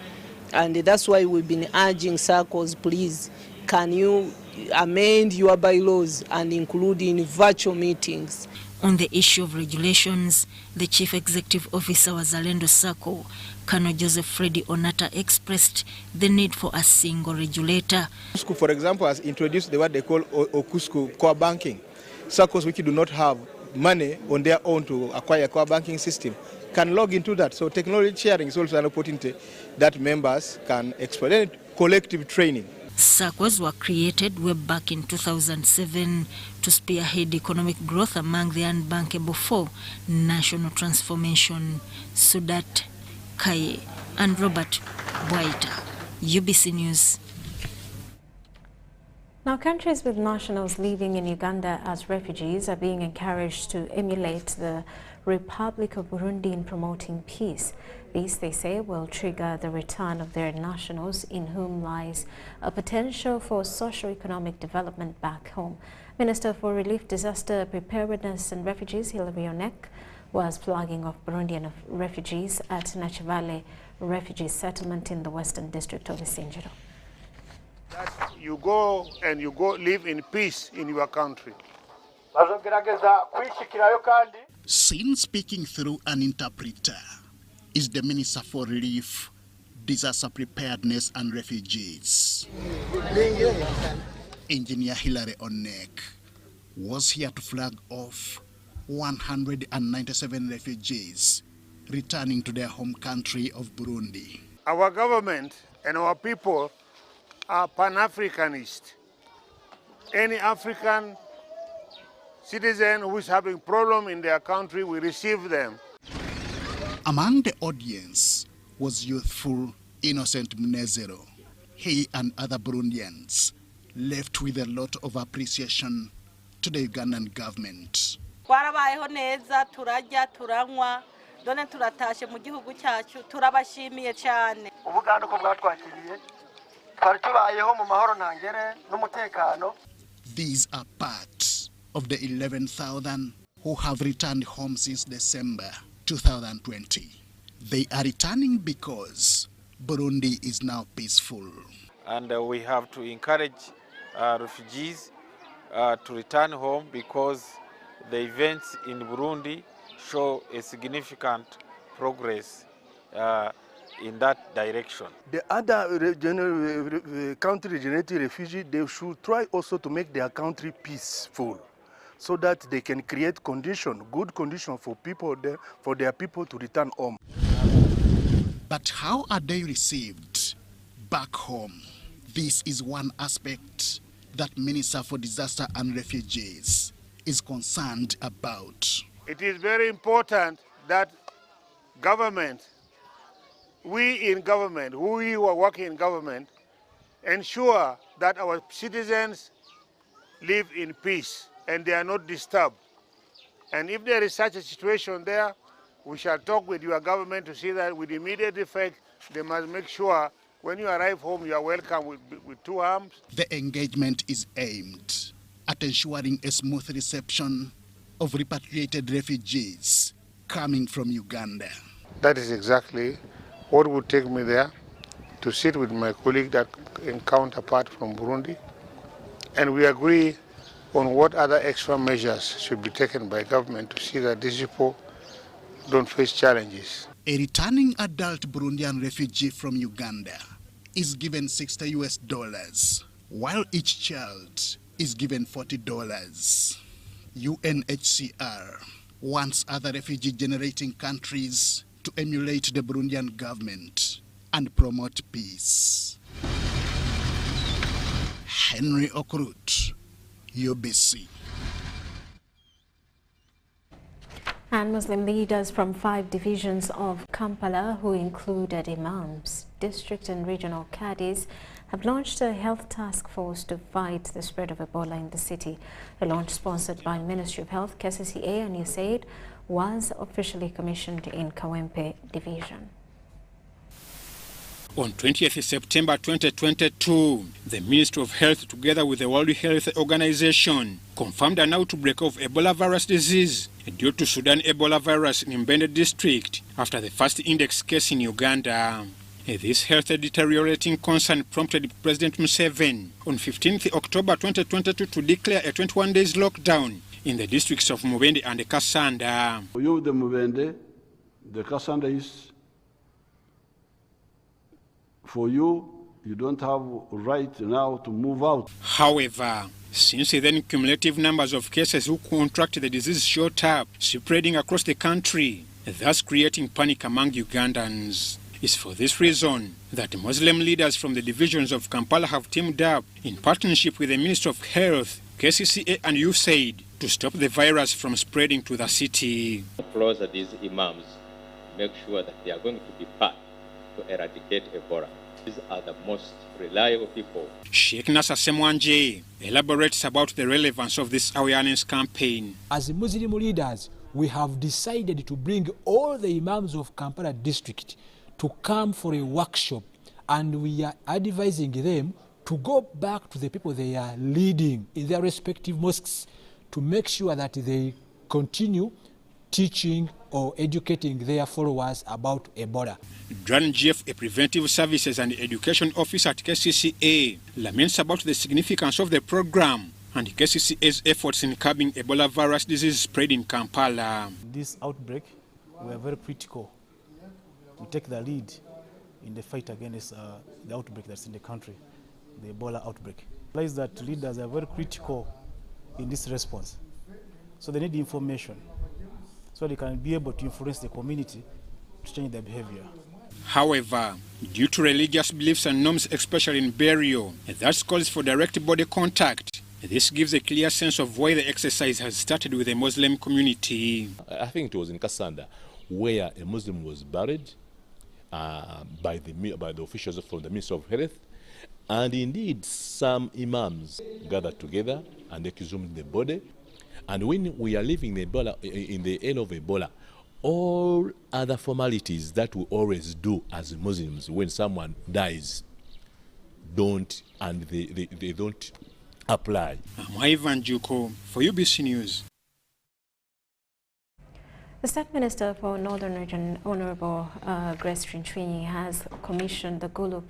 And that's why we've been urging SACCOs, please, can you amend your bylaws and include in virtual meetings? On the issue of regulations, the Chief Executive Officer of Zalendo Sacco, Colonel Joseph Freddy Onata, expressed the need for a single regulator. Ukusku, for example, has introduced what they call Ukusku core banking. SACCOs which do not have money on their own to acquire a core banking system can log into that. So technology sharing is also an opportunity that members can explore. Then collective training. SACCOs were created way back in 2007 to spearhead economic growth among the unbankable for national transformation. Sudat Kaye and Robert Bwaita, UBC News. Now, countries with nationals living in Uganda as refugees are being encouraged to emulate the Republic of Burundi in promoting peace. This, they say, will trigger the return of their nationals in whom lies a potential for socio-economic development back home. Minister for Relief, Disaster Preparedness and Refugees, Hilary Onek, was flagging off Burundian refugees at Nachivale refugee settlement in the Western District of Isinjiro. That you go and you go live in peace in your country. Seen speaking through an interpreter is the Minister for Relief, Disaster Preparedness and Refugees. Engineer Hilary Onek was here to flag off 197 refugees returning to their home country of Burundi. Our government and our people are Pan-Africanist. Any African citizen who is having problem in their country, we receive them. Among the audience was youthful Innocent Mnezero. He and other Burundians left with a lot of appreciation to the Ugandan government. Twarabayeho neza turarya turanywa done turatashe mu gihugu cyacu turabashimiye cyane. Ubuganda ko bwatwakiriye twari tubayeho mu mahoro ntangere n'umutekano. These are part of the 11,000 who have returned home since December 2020. They are returning because Burundi is now peaceful. And we have to encourage refugees to return home because the events in Burundi show a significant progress in that direction. The other country-generated refugees, they should try also to make their country peaceful, so that they can create good condition for people there, for their people to return home. But how are they received back home? This is one aspect that Minister for Disaster and Refugees is concerned about. It is very important that government, we who are working in government, ensure that our citizens live in peace and they are not disturbed. And if there is such a situation there, we shall talk with your government to see that with immediate effect, they must make sure when you arrive home, you are welcome with two arms. The engagement is aimed at ensuring a smooth reception of repatriated refugees coming from Uganda. That is exactly what would take me there, to sit with my colleague and counterpart from Burundi, and we agree on what other extra measures should be taken by government to see that these people don't face challenges. A returning adult Burundian refugee from Uganda is given $60, while each child is given $40. UNHCR wants other refugee-generating countries to emulate the Burundian government and promote peace. Henry Okrut, UBC. And Muslim leaders from 5 divisions of Kampala, who included imams, district and regional cadis, have launched a health task force to fight the spread of Ebola in the city. A launch sponsored by Ministry of Health, KCCA and USAID was officially commissioned in Kawempe Division. On 20th September 2022, the Ministry of Health, together with the World Health Organization, confirmed an outbreak of Ebola virus disease due to Sudan Ebola virus in Mbale district after the first index case in Uganda. This health deteriorating concern prompted President Museveni on 15th October 2022 to declare a 21 days lockdown in the districts of Mubende and Kasanda. For you, the Mubende, the Kasanda is for you. You don't have right now to move out. However, since then cumulative numbers of cases who contract the disease shot up, spreading across the country, thus creating panic among Ugandans. It's for this reason that Muslim leaders from the divisions of Kampala have teamed up in partnership with the Ministry of Health, KCCA and USAID to stop the virus from spreading to the city. Closer these imams, make sure that they are going to be part to eradicate Ebola. These are the most reliable people. Sheikh Nasser Semwanje elaborates about the relevance of this awareness campaign. As Muslim leaders, we have decided to bring all the imams of Kampala district to come for a workshop, and we are advising them to go back to the people they are leading in their respective mosques to make sure that they continue teaching or educating their followers about Ebola. Dran GF, a preventive services and education officer at KCCA, laments about the significance of the program and KCCA's efforts in curbing Ebola virus disease spread in Kampala. This outbreak, we are very critical. We take the lead in the fight against the outbreak that's in the country, the Ebola outbreak. I realize that leaders are very critical in this response. So they need information so they can be able to influence the community to change their behavior. However, due to religious beliefs and norms, especially in burial, that calls for direct body contact. This gives a clear sense of why the exercise has started with the Muslim community. I think it was in Kasanda where a Muslim was buried by the officials from the Ministry of Health, and indeed some imams gathered together and exhumed the body. And when we are living in the era of Ebola, all other formalities that we always do as Muslims when someone dies they don't apply. I'm Ivan Juko for UBC News. The State Minister for Northern Region, Honorable Grace Trinchwinyi, has commissioned the Gulu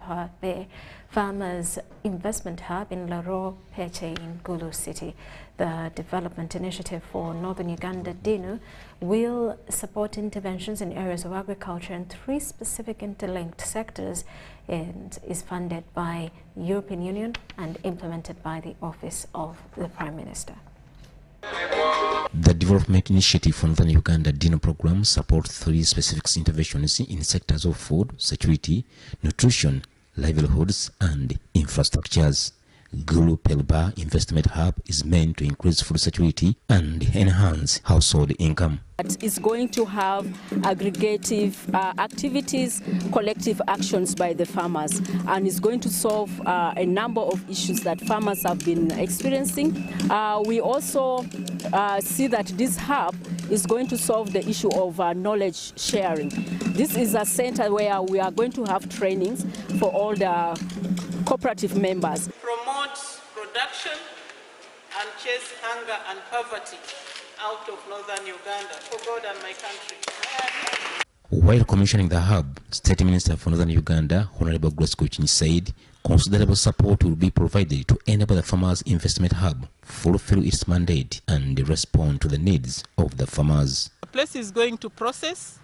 Farmers Investment Hub in Laro Peche in Gulu City. The development initiative for Northern Uganda, DINU, will support interventions in areas of agriculture and 3 specific interlinked sectors, and is funded by European Union and implemented by the Office of the Prime Minister. The Development Initiative for Northern Uganda DINU program supports 3 specific interventions in sectors of food, security, nutrition, livelihoods, and infrastructures. Gulu Pelba Investment Hub is meant to increase food security and enhance household income. It's going to have aggregative activities, collective actions by the farmers, and it's going to solve a number of issues that farmers have been experiencing. We also see that this hub is going to solve the issue of knowledge sharing. This is a center where we are going to have trainings for all the cooperative members. Promote production and chase hunger and poverty out of Northern Uganda, for God and my country. While commissioning the hub, State Minister for Northern Uganda, Honorable Grace Trinchwinyi, said considerable support will be provided to enable the Farmers Investment Hub fulfill its mandate and respond to the needs of the farmers. The place is going to process,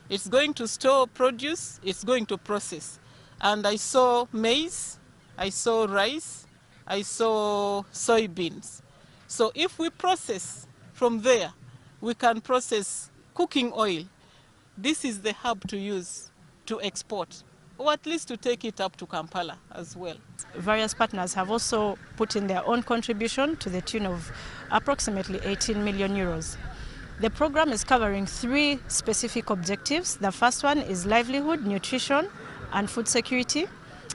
it's going to store produce, it's going to process. And I saw maize, I saw rice, I saw soybeans. So if we process from there, we can process cooking oil. This is the hub to use to export, or at least to take it up to Kampala as well. Various partners have also put in their own contribution to the tune of approximately 18 million euros. The program is covering 3 specific objectives. The first one is livelihood, nutrition, and food security.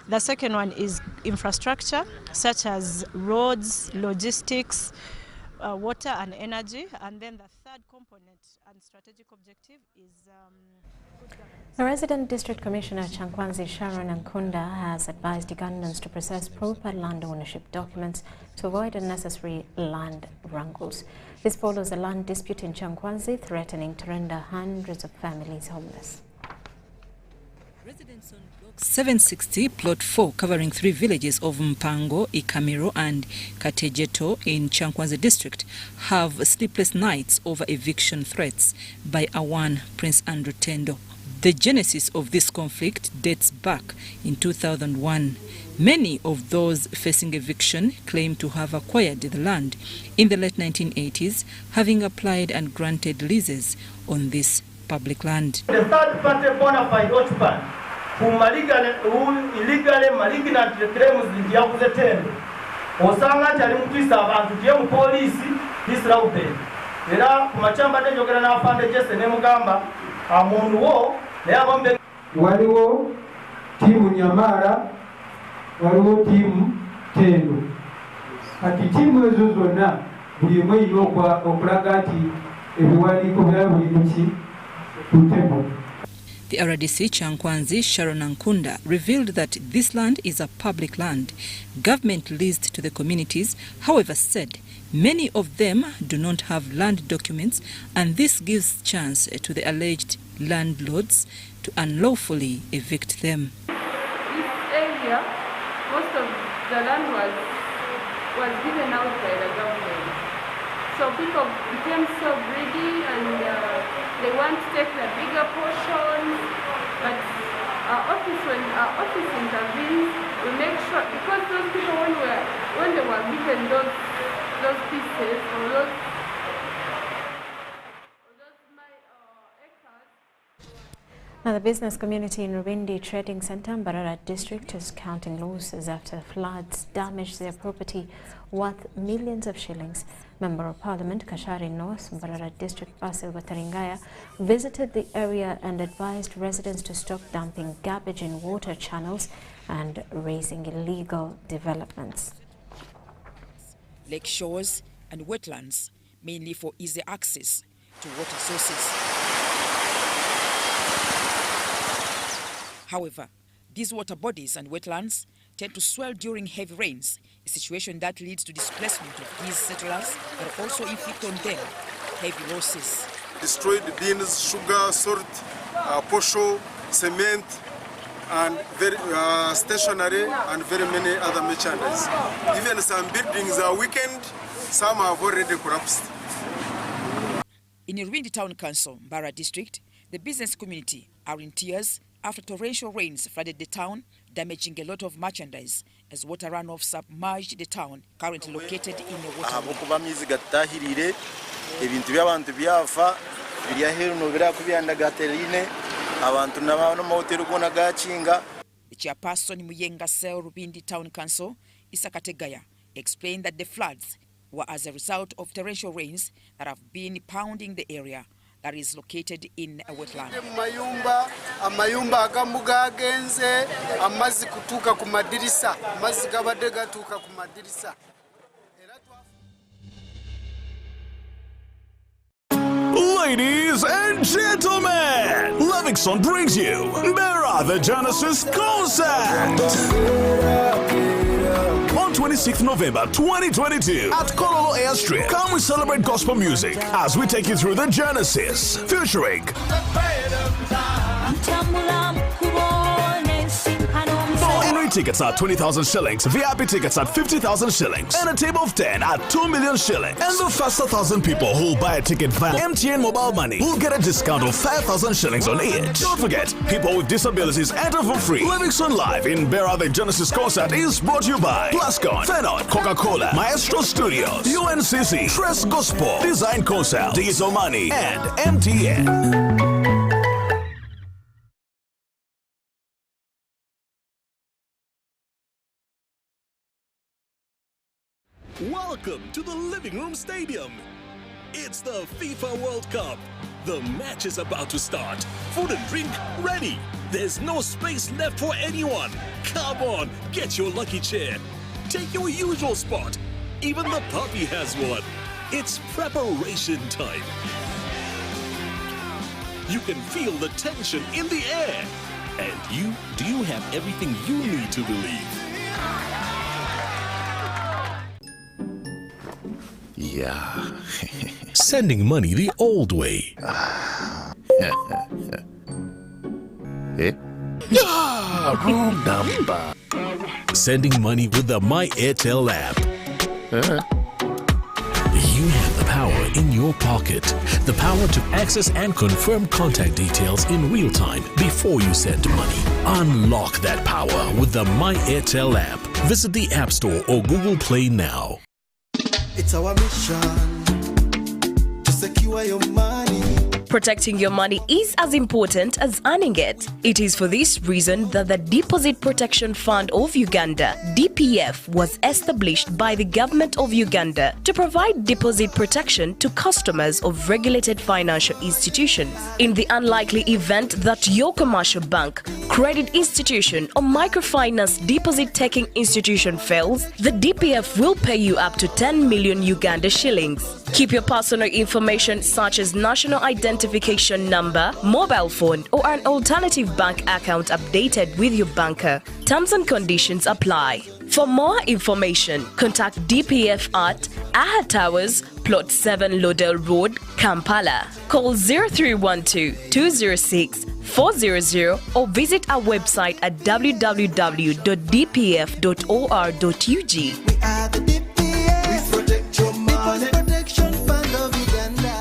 The second one is infrastructure, such as roads, logistics, water and energy. And then the third component and strategic objective is... The resident district commissioner Chankwanzi Sharon Nkunda has advised Ugandans to process proper land ownership documents to avoid unnecessary land wrangles. This follows a land dispute in Chankwanzi threatening to render hundreds of families homeless. Residents on Block 760, Plot 4, covering 3 villages of Mpango, Ikamiro and Katejeto in Chankwanzi district, have sleepless nights over eviction threats by Awan Prince Andrew Tendo. The genesis of this conflict dates back in 2001. Many of those facing eviction claim to have acquired the land in the late 1980s, having applied and granted leases on this public land. The third party bona fide occupant who illegally malignant claims the yavuze tendo osanga nti ali mutwisa abantu tiye mu poliisi disraube era ku machamba tejogera n'afande Jesse ne mugamba amundu wo naye abambe waliwo tiimu Nyamara waliwo tiimu Tendo kati tiimu ezo zonna buli emu erina okulaga nti ebiwandiiko bya buli muki kutemo. The RDC Chankwanzi Sharon Nkunda revealed that this land is a public land, government leased to the communities, however said many of them do not have land documents, and this gives chance to the alleged landlords to unlawfully evict them. This area, most of the land was given out by the government. So people became so greedy and they want to take the bigger portions, but when our office intervenes, we make sure, because those people when they were given those pieces or those Now, the business community in Rubindi Trading Center, Mbarara district, is counting losses after floods damaged their property worth millions of shillings. Member of Parliament Kashari North, Mbarara district Basil Bataringaya, visited the area and advised residents to stop dumping garbage in water channels and raising illegal developments. Lake shores and wetlands, mainly for easy access to water sources. However, these water bodies and wetlands tend to swell during heavy rains, a situation that leads to displacement of these settlers, but also inflict on them heavy losses. Destroyed beans, sugar, salt, posho, cement, and very stationery, and very many other merchandise. Even some buildings are weakened, some have already collapsed. In Rubindi Town Council, Mbale district, the business community are in tears after torrential rains flooded the town, damaging a lot of merchandise as water runoff submerged the town, currently located in a waterway. The chairperson Muyenga Sel Rubindi Town Council, Isakategaya, explained that the floods were as a result of torrential rains that have been pounding the area that is located in a wetland. Amayumba agamuga agenze amazi kutuka ku madirisa amazi gabadde gatuuka ku madirisa. Ladies and gentlemen, Livingston brings you Mbale the Genesis concert on 26th November 2022 at Kololo Airstrip. Come we celebrate gospel music as we take you through the Genesis, featuring ordinary tickets at 20,000 shillings, VIP tickets at 50,000 shillings, and a table of 10 at 2 million shillings. And the first 1,000 people who will buy a ticket via MTN mobile money will get a discount of 5,000 shillings on each. Don't forget, people with disabilities enter for free. Livingston Live in Mbale the Genesis concert is brought to you by Plascon, Fenon, Coca-Cola, Maestro Studios, UNCC, Tress Gospel, Design Consult, Diesel Money, and MTN. Welcome to the Living Room Stadium. It's the FIFA World Cup. The match is about to start. Food and drink ready. There's no space left for anyone. Come on, get your lucky chair. Take your usual spot. Even the puppy has one. It's preparation time. You can feel the tension in the air. And do you have everything you need to believe? Yeah. Sending money the old way. Wrong number. Sending money with the My Airtel app. You have the power in your pocket. The power to access and confirm contact details in real time before you send money. Unlock that power with the My Airtel app. Visit the App Store or Google Play now. It's our mission to secure your money. Protecting your money is as important as earning it. It is for this reason that the Deposit Protection Fund of Uganda, DPF, was established by the government of Uganda to provide deposit protection to customers of regulated financial institutions. In the unlikely event that your commercial bank, credit institution, or microfinance deposit-taking institution fails, the DPF will pay you up to 10 million Uganda shillings. Keep your personal information such as national identification number, mobile phone, or an alternative bank account updated with your banker. Terms and conditions apply. For more information, contact DPF at Aha Towers, Plot 7 Lodell Road, Kampala. Call 0312 206 400 or visit our website at www.dpf.or.ug. We are the DPF. We protect your money. Protection Fund of Uganda.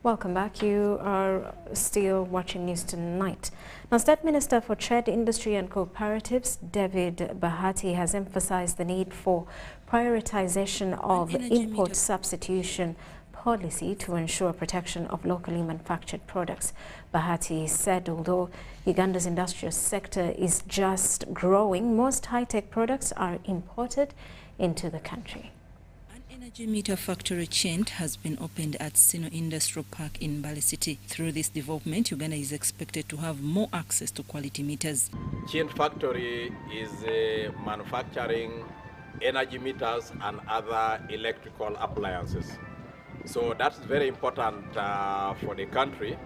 Welcome back. You are still watching News Tonight. Now, State Minister for Trade, Industry and Cooperatives, David Bahati, has emphasized the need for prioritization of import substitution policy to ensure protection of locally manufactured products. Bahati said although Uganda's industrial sector is just growing, most high-tech products are imported into the country. Energy meter factory chain has been opened at Sino Industrial Park in Mbale City. Through this development, Uganda is expected to have more access to quality meters. Chain factory is manufacturing energy meters and other electrical appliances. So that's very important for the country,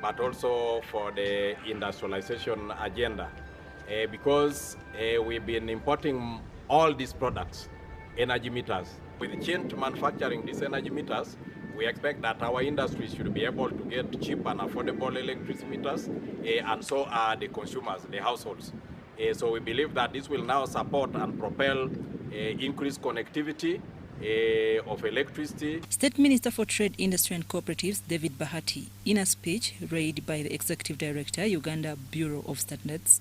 but also for the industrialization agenda, because we've been importing all these products, energy meters. With change manufacturing these energy meters, we expect that our industry should be able to get cheap and affordable electricity meters, and so are the consumers, the households. So we believe that this will now support and propel increased connectivity of electricity. State Minister for Trade, Industry and Cooperatives, David Bahati, in a speech read by the Executive Director, Uganda Bureau of Standards,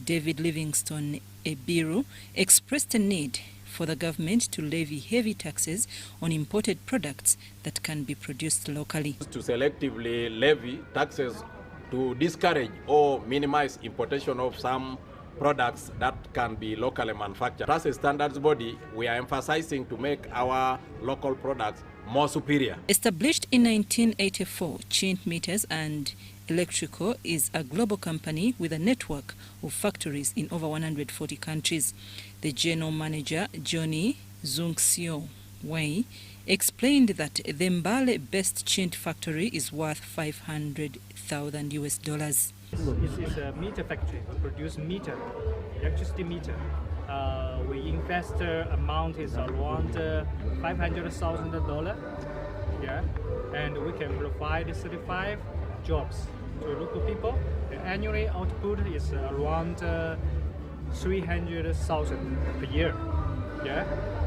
David Livingstone Ebiru, expressed a need for the government to levy heavy taxes on imported products that can be produced locally. To selectively levy taxes to discourage or minimize importation of some products that can be locally manufactured. As a standards body, we are emphasizing to make our local products more superior. Established in 1984, Chint Meters and Electrical is a global company with a network of factories in over 140 countries. The general manager, Johnny Zungsio Wei, explained that the Mbale-based Chint factory is worth $500,000 US. This is a meter factory. We produce meter, electricity meter. We invest amount is around $500,000. Yeah, and we can provide 35 jobs to local people. The annual output is around 300,000 per year. Yeah,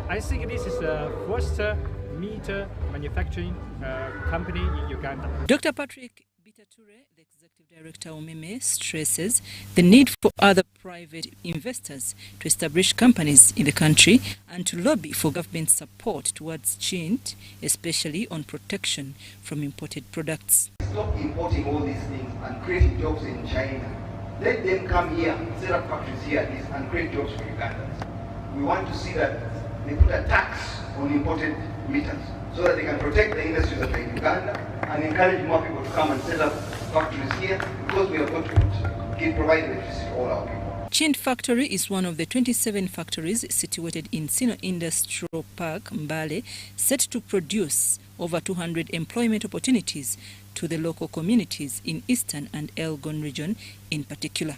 I think this is the first meter manufacturing company in Uganda. Dr. Patrick Bitature, the Executive Director of Umeme, stresses the need for other private investors to establish companies in the country and to lobby for government support towards Chint, especially on protection from imported products. Stop importing all these things and creating jobs in China. Let them come here, set up factories here and create jobs for Ugandans. We want to see that they put a tax on imported meters so that they can protect the industries that are in Uganda and encourage more people to come and set up factories here, because we are going to provide electricity to all our people. Chint factory is one of the 27 factories situated in Sino Industrial Park, Mbale, set to produce over 200 employment opportunities to the local communities in Eastern and Elgon region in particular.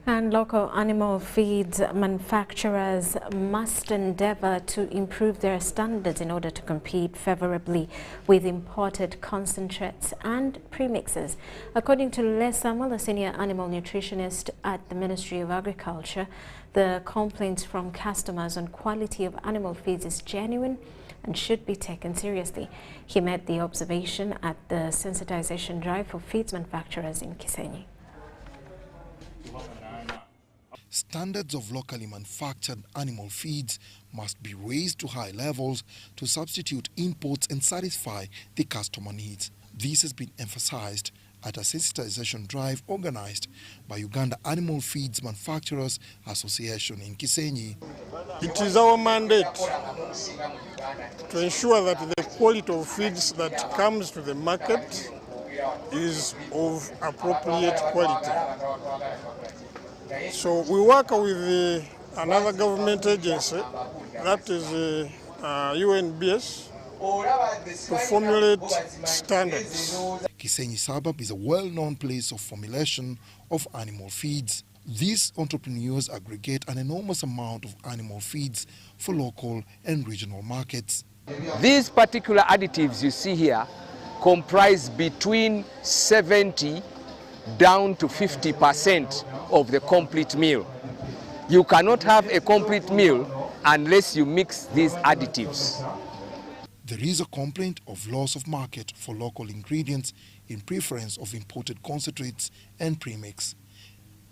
And local animal feeds manufacturers must endeavor to improve their standards in order to compete favorably with imported concentrates and premixes. According to Les Samuel, a senior animal nutritionist at the Ministry of Agriculture, the complaints from customers on quality of animal feeds is genuine and should be taken seriously. He made the observation at the sensitization drive for feeds manufacturers in Kisenyi. Standards of locally manufactured animal feeds must be raised to high levels to substitute imports and satisfy the customer needs. This has been emphasized at a sensitization drive organized by Uganda Animal Feeds Manufacturers Association in Kisenyi. It is our mandate to ensure that the quality of feeds that comes to the market is of appropriate quality. So we work with another government agency, that is UNBS, to formulate standards. Kisenyi suburb is a well-known place of formulation of animal feeds. These entrepreneurs aggregate an enormous amount of animal feeds for local and regional markets. These particular additives you see here comprise between 70 down to 50% of the complete meal. You cannot have a complete meal unless you mix these additives. There is a complaint of loss of market for local ingredients in preference of imported concentrates and premix,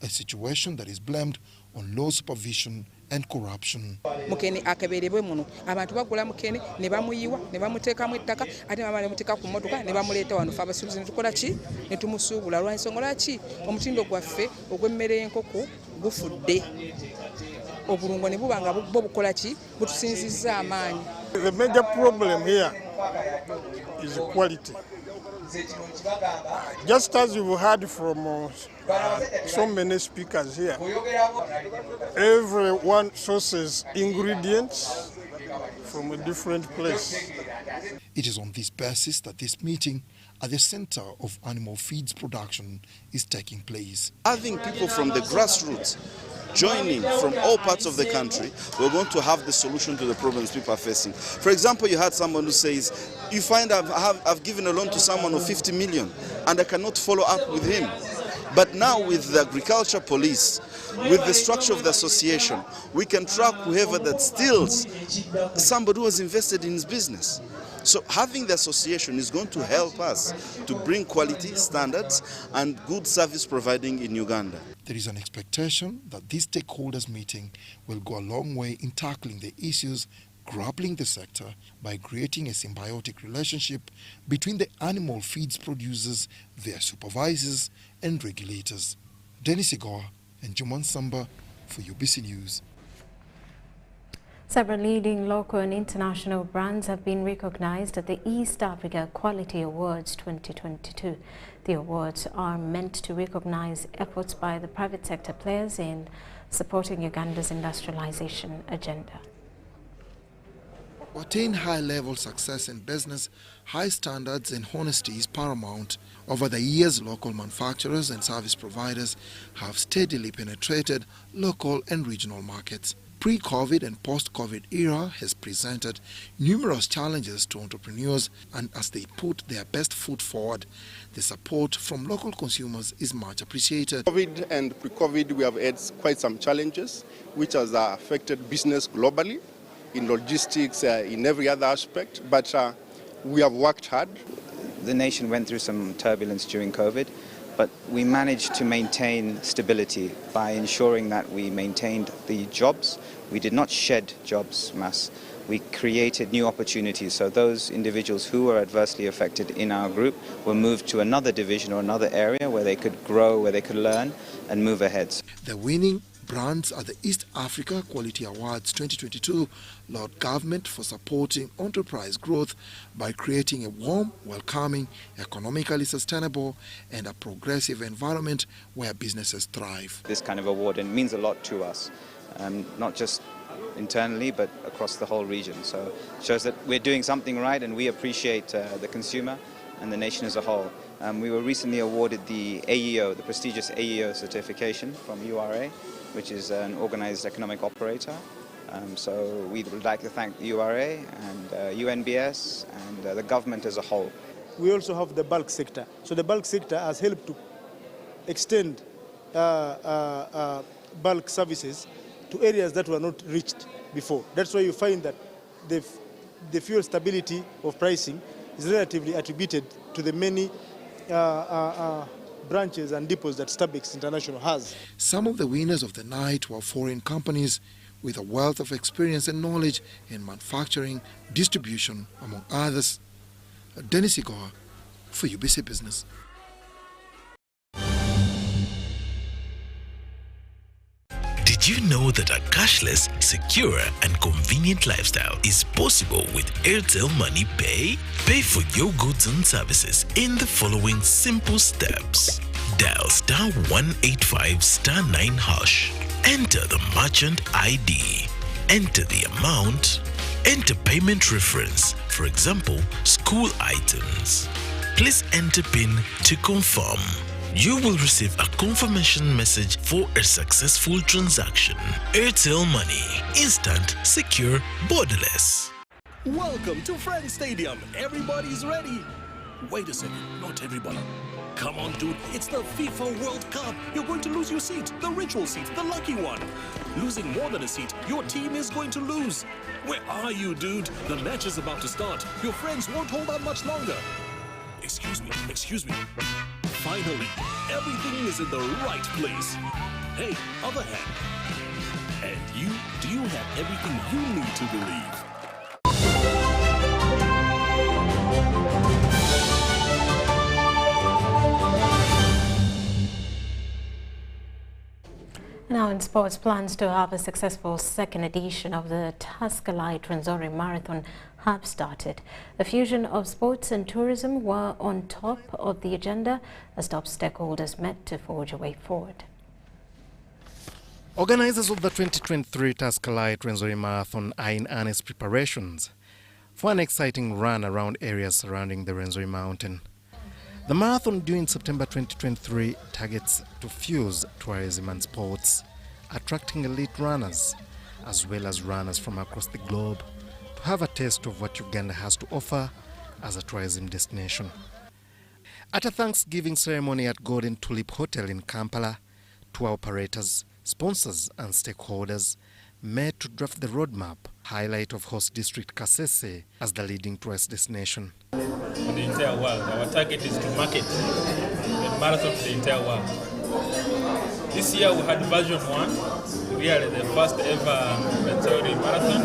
a situation that is blamed on low supervision and corruption. Mukene akaberebwe muno abantu bagula mukene ne bamuyiwa ne bamuteekamu ettaka ate bamale muteeka ku mmotoka ne bamuleeta wano fa abasuubuzi ne tukola ki ne tumusuubula lw'ensonga lwaki omutindo gwaffe ogw'emmere y'enkoko gufudde obulungo ne buba nga bo bukola ki butusinzizza amaanyi. The major problem here is quality. Just as you've heard from so many speakers here, everyone sources ingredients from a different place. It is on this basis that this meeting at the center of animal feeds production is taking place. Having people from the grassroots joining from all parts of the country, we're going to have the solution to the problems people are facing. For example, you had someone who says, you find I've given a loan to someone of 50 million and I cannot follow up with him. But now with the agriculture police, with the structure of the association, we can track whoever that steals somebody who has invested in his business. So having the association is going to help us to bring quality standards and good service providing in Uganda. There is an expectation that this stakeholders meeting will go a long way in tackling the issues grappling the sector by creating a symbiotic relationship between the animal feeds producers, their supervisors and regulators. Dennis Igor and Juman Samba for UBC News. Several leading local and international brands have been recognized at the East Africa Quality Awards 2022. The awards are meant to recognize efforts by the private sector players in supporting Uganda's industrialization agenda. To attain high-level success in business, high standards and honesty is paramount. Over the years, local manufacturers and service providers have steadily penetrated local and regional markets. Pre-COVID and post-COVID era has presented numerous challenges to entrepreneurs, and as they put their best foot forward, the support from local consumers is much appreciated. COVID and pre-COVID, we have had quite some challenges, which has affected business globally, in logistics, in every other aspect, but we have worked hard. The nation went through some turbulence during COVID, but we managed to maintain stability by ensuring that we maintained the jobs. We did not shed jobs mass. We created new opportunities, so those individuals who were adversely affected in our group were moved to another division or another area where they could grow, where they could learn and move ahead. The winning brands at the East Africa Quality Awards 2022 laud government for supporting enterprise growth by creating a warm, welcoming, economically sustainable and a progressive environment where businesses thrive. This kind of award means a lot to us, not just internally but across the whole region. So it shows that we're doing something right and we appreciate the consumer and the nation as a whole. We were recently awarded the AEO, the prestigious AEO certification from URA, which is an organized economic operator. So we would like to thank URA and UNBS and the government as a whole. We also have the bulk sector. So the bulk sector has helped to extend bulk services to areas that were not reached before. That's why you find that the fuel stability of pricing is relatively attributed to the many branches and depots that Starbucks International has. Some of the winners of the night were foreign companies with a wealth of experience and knowledge in manufacturing, distribution, among others. Dennis Igor for UBC Business. Did you know that a cashless, secure and convenient lifestyle is possible with Airtel Money Pay? Pay for your goods and services in the following simple steps. Dial *185*9#. Enter the merchant ID. Enter the amount. Enter payment reference, for example, school items. Please enter PIN to confirm. You will receive a confirmation message for a successful transaction. Airtel Money. Instant, secure, borderless. Welcome to Friends Stadium. Everybody's ready. Wait a second, not everybody. Come on, dude. It's the FIFA World Cup. You're going to lose your seat, the ritual seat, the lucky one. Losing more than a seat, your team is going to lose. Where are you, dude? The match is about to start. Your friends won't hold out much longer. Excuse me. Finally, everything is in the right place. Hey, other hand. And you, do you have everything you need to believe? Now in sports, plans to have a successful second edition of the Tascalite Rwenzori Marathon have started. A fusion of sports and tourism were on top of the agenda as top stakeholders met to forge a way forward. Organizers of the 2023 Tascalite Rwenzori Marathon are in earnest preparations for an exciting run around areas surrounding the Rwenzori Mountain. The marathon due in September 2023 targets to fuse tourism and sports, attracting elite runners as well as runners from across the globe to have a taste of what Uganda has to offer as a tourism destination. At a Thanksgiving ceremony at Golden Tulip Hotel in Kampala, tour operators, sponsors and stakeholders met to draft the roadmap, highlight of host district Kasese as the leading tourist destination. In the entire world, our target is to market the marathon to the entire world. This year we had version 1, really the first ever Rwenzori marathon.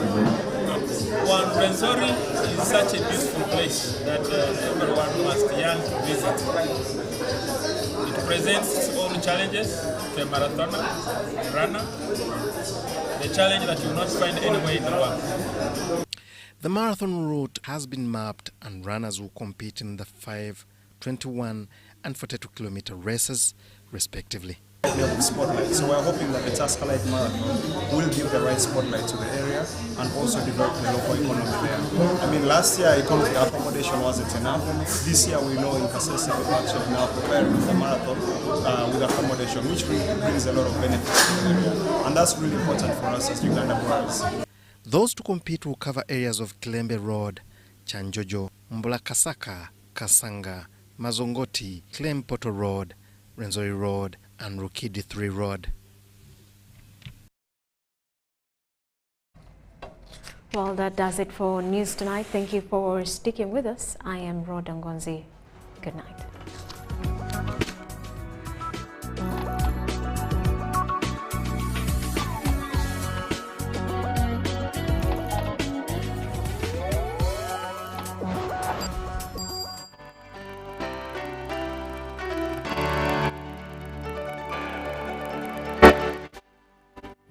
Rwenzori is such a beautiful place that everyone must yearn to visit. It presents its own challenges to a marathoner, a runner, a challenge that you will not find anywhere in the world. The marathon route has been mapped and runners will compete in the 5, 21 and 42-kilometer races, respectively. Spotlight. So we're hoping that the Tascalite Marathon will give the right spotlight to the area and also develop the local economy there. I mean, last year economic accommodation wasn't enough. This year we know in Kasese we're actually now preparing for the marathon with accommodation, which really brings a lot of benefits to the area. And that's really important for us as Uganda Boys. Those to compete will cover areas of Kilembe Road, Chanjojo, Mbulakasaka, Kasanga, Mazongoti, Klempoto Road, Rwenzori Road, and Rukidi 3 Road. Well, that does it for News Tonight. Thank you for sticking with us. I am Rhoda Ngonzi. Good night.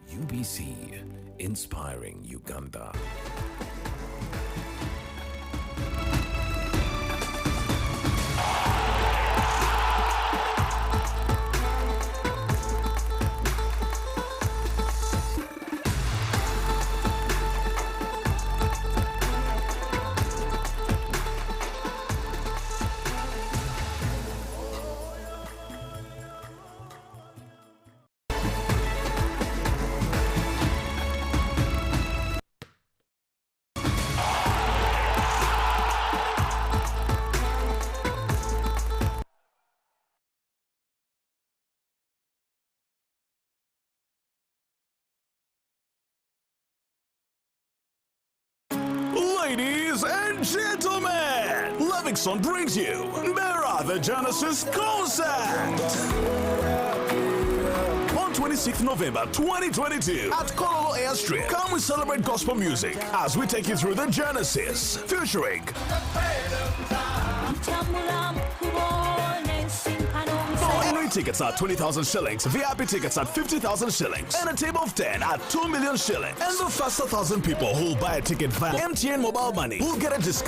UBC, inspiring Uganda. Ladies and gentlemen, Livingston brings you Mbale the Genesis concert. On 26th November 2022 at Kololo Airstrip, come we celebrate gospel music as we take you through the Genesis, featuring ordinary tickets at 20,000 shillings, VIP tickets at 50,000 shillings, and a table of 10 at 2 million shillings. And the first 1,000 people who will buy a ticket via MTN mobile money will get a discount.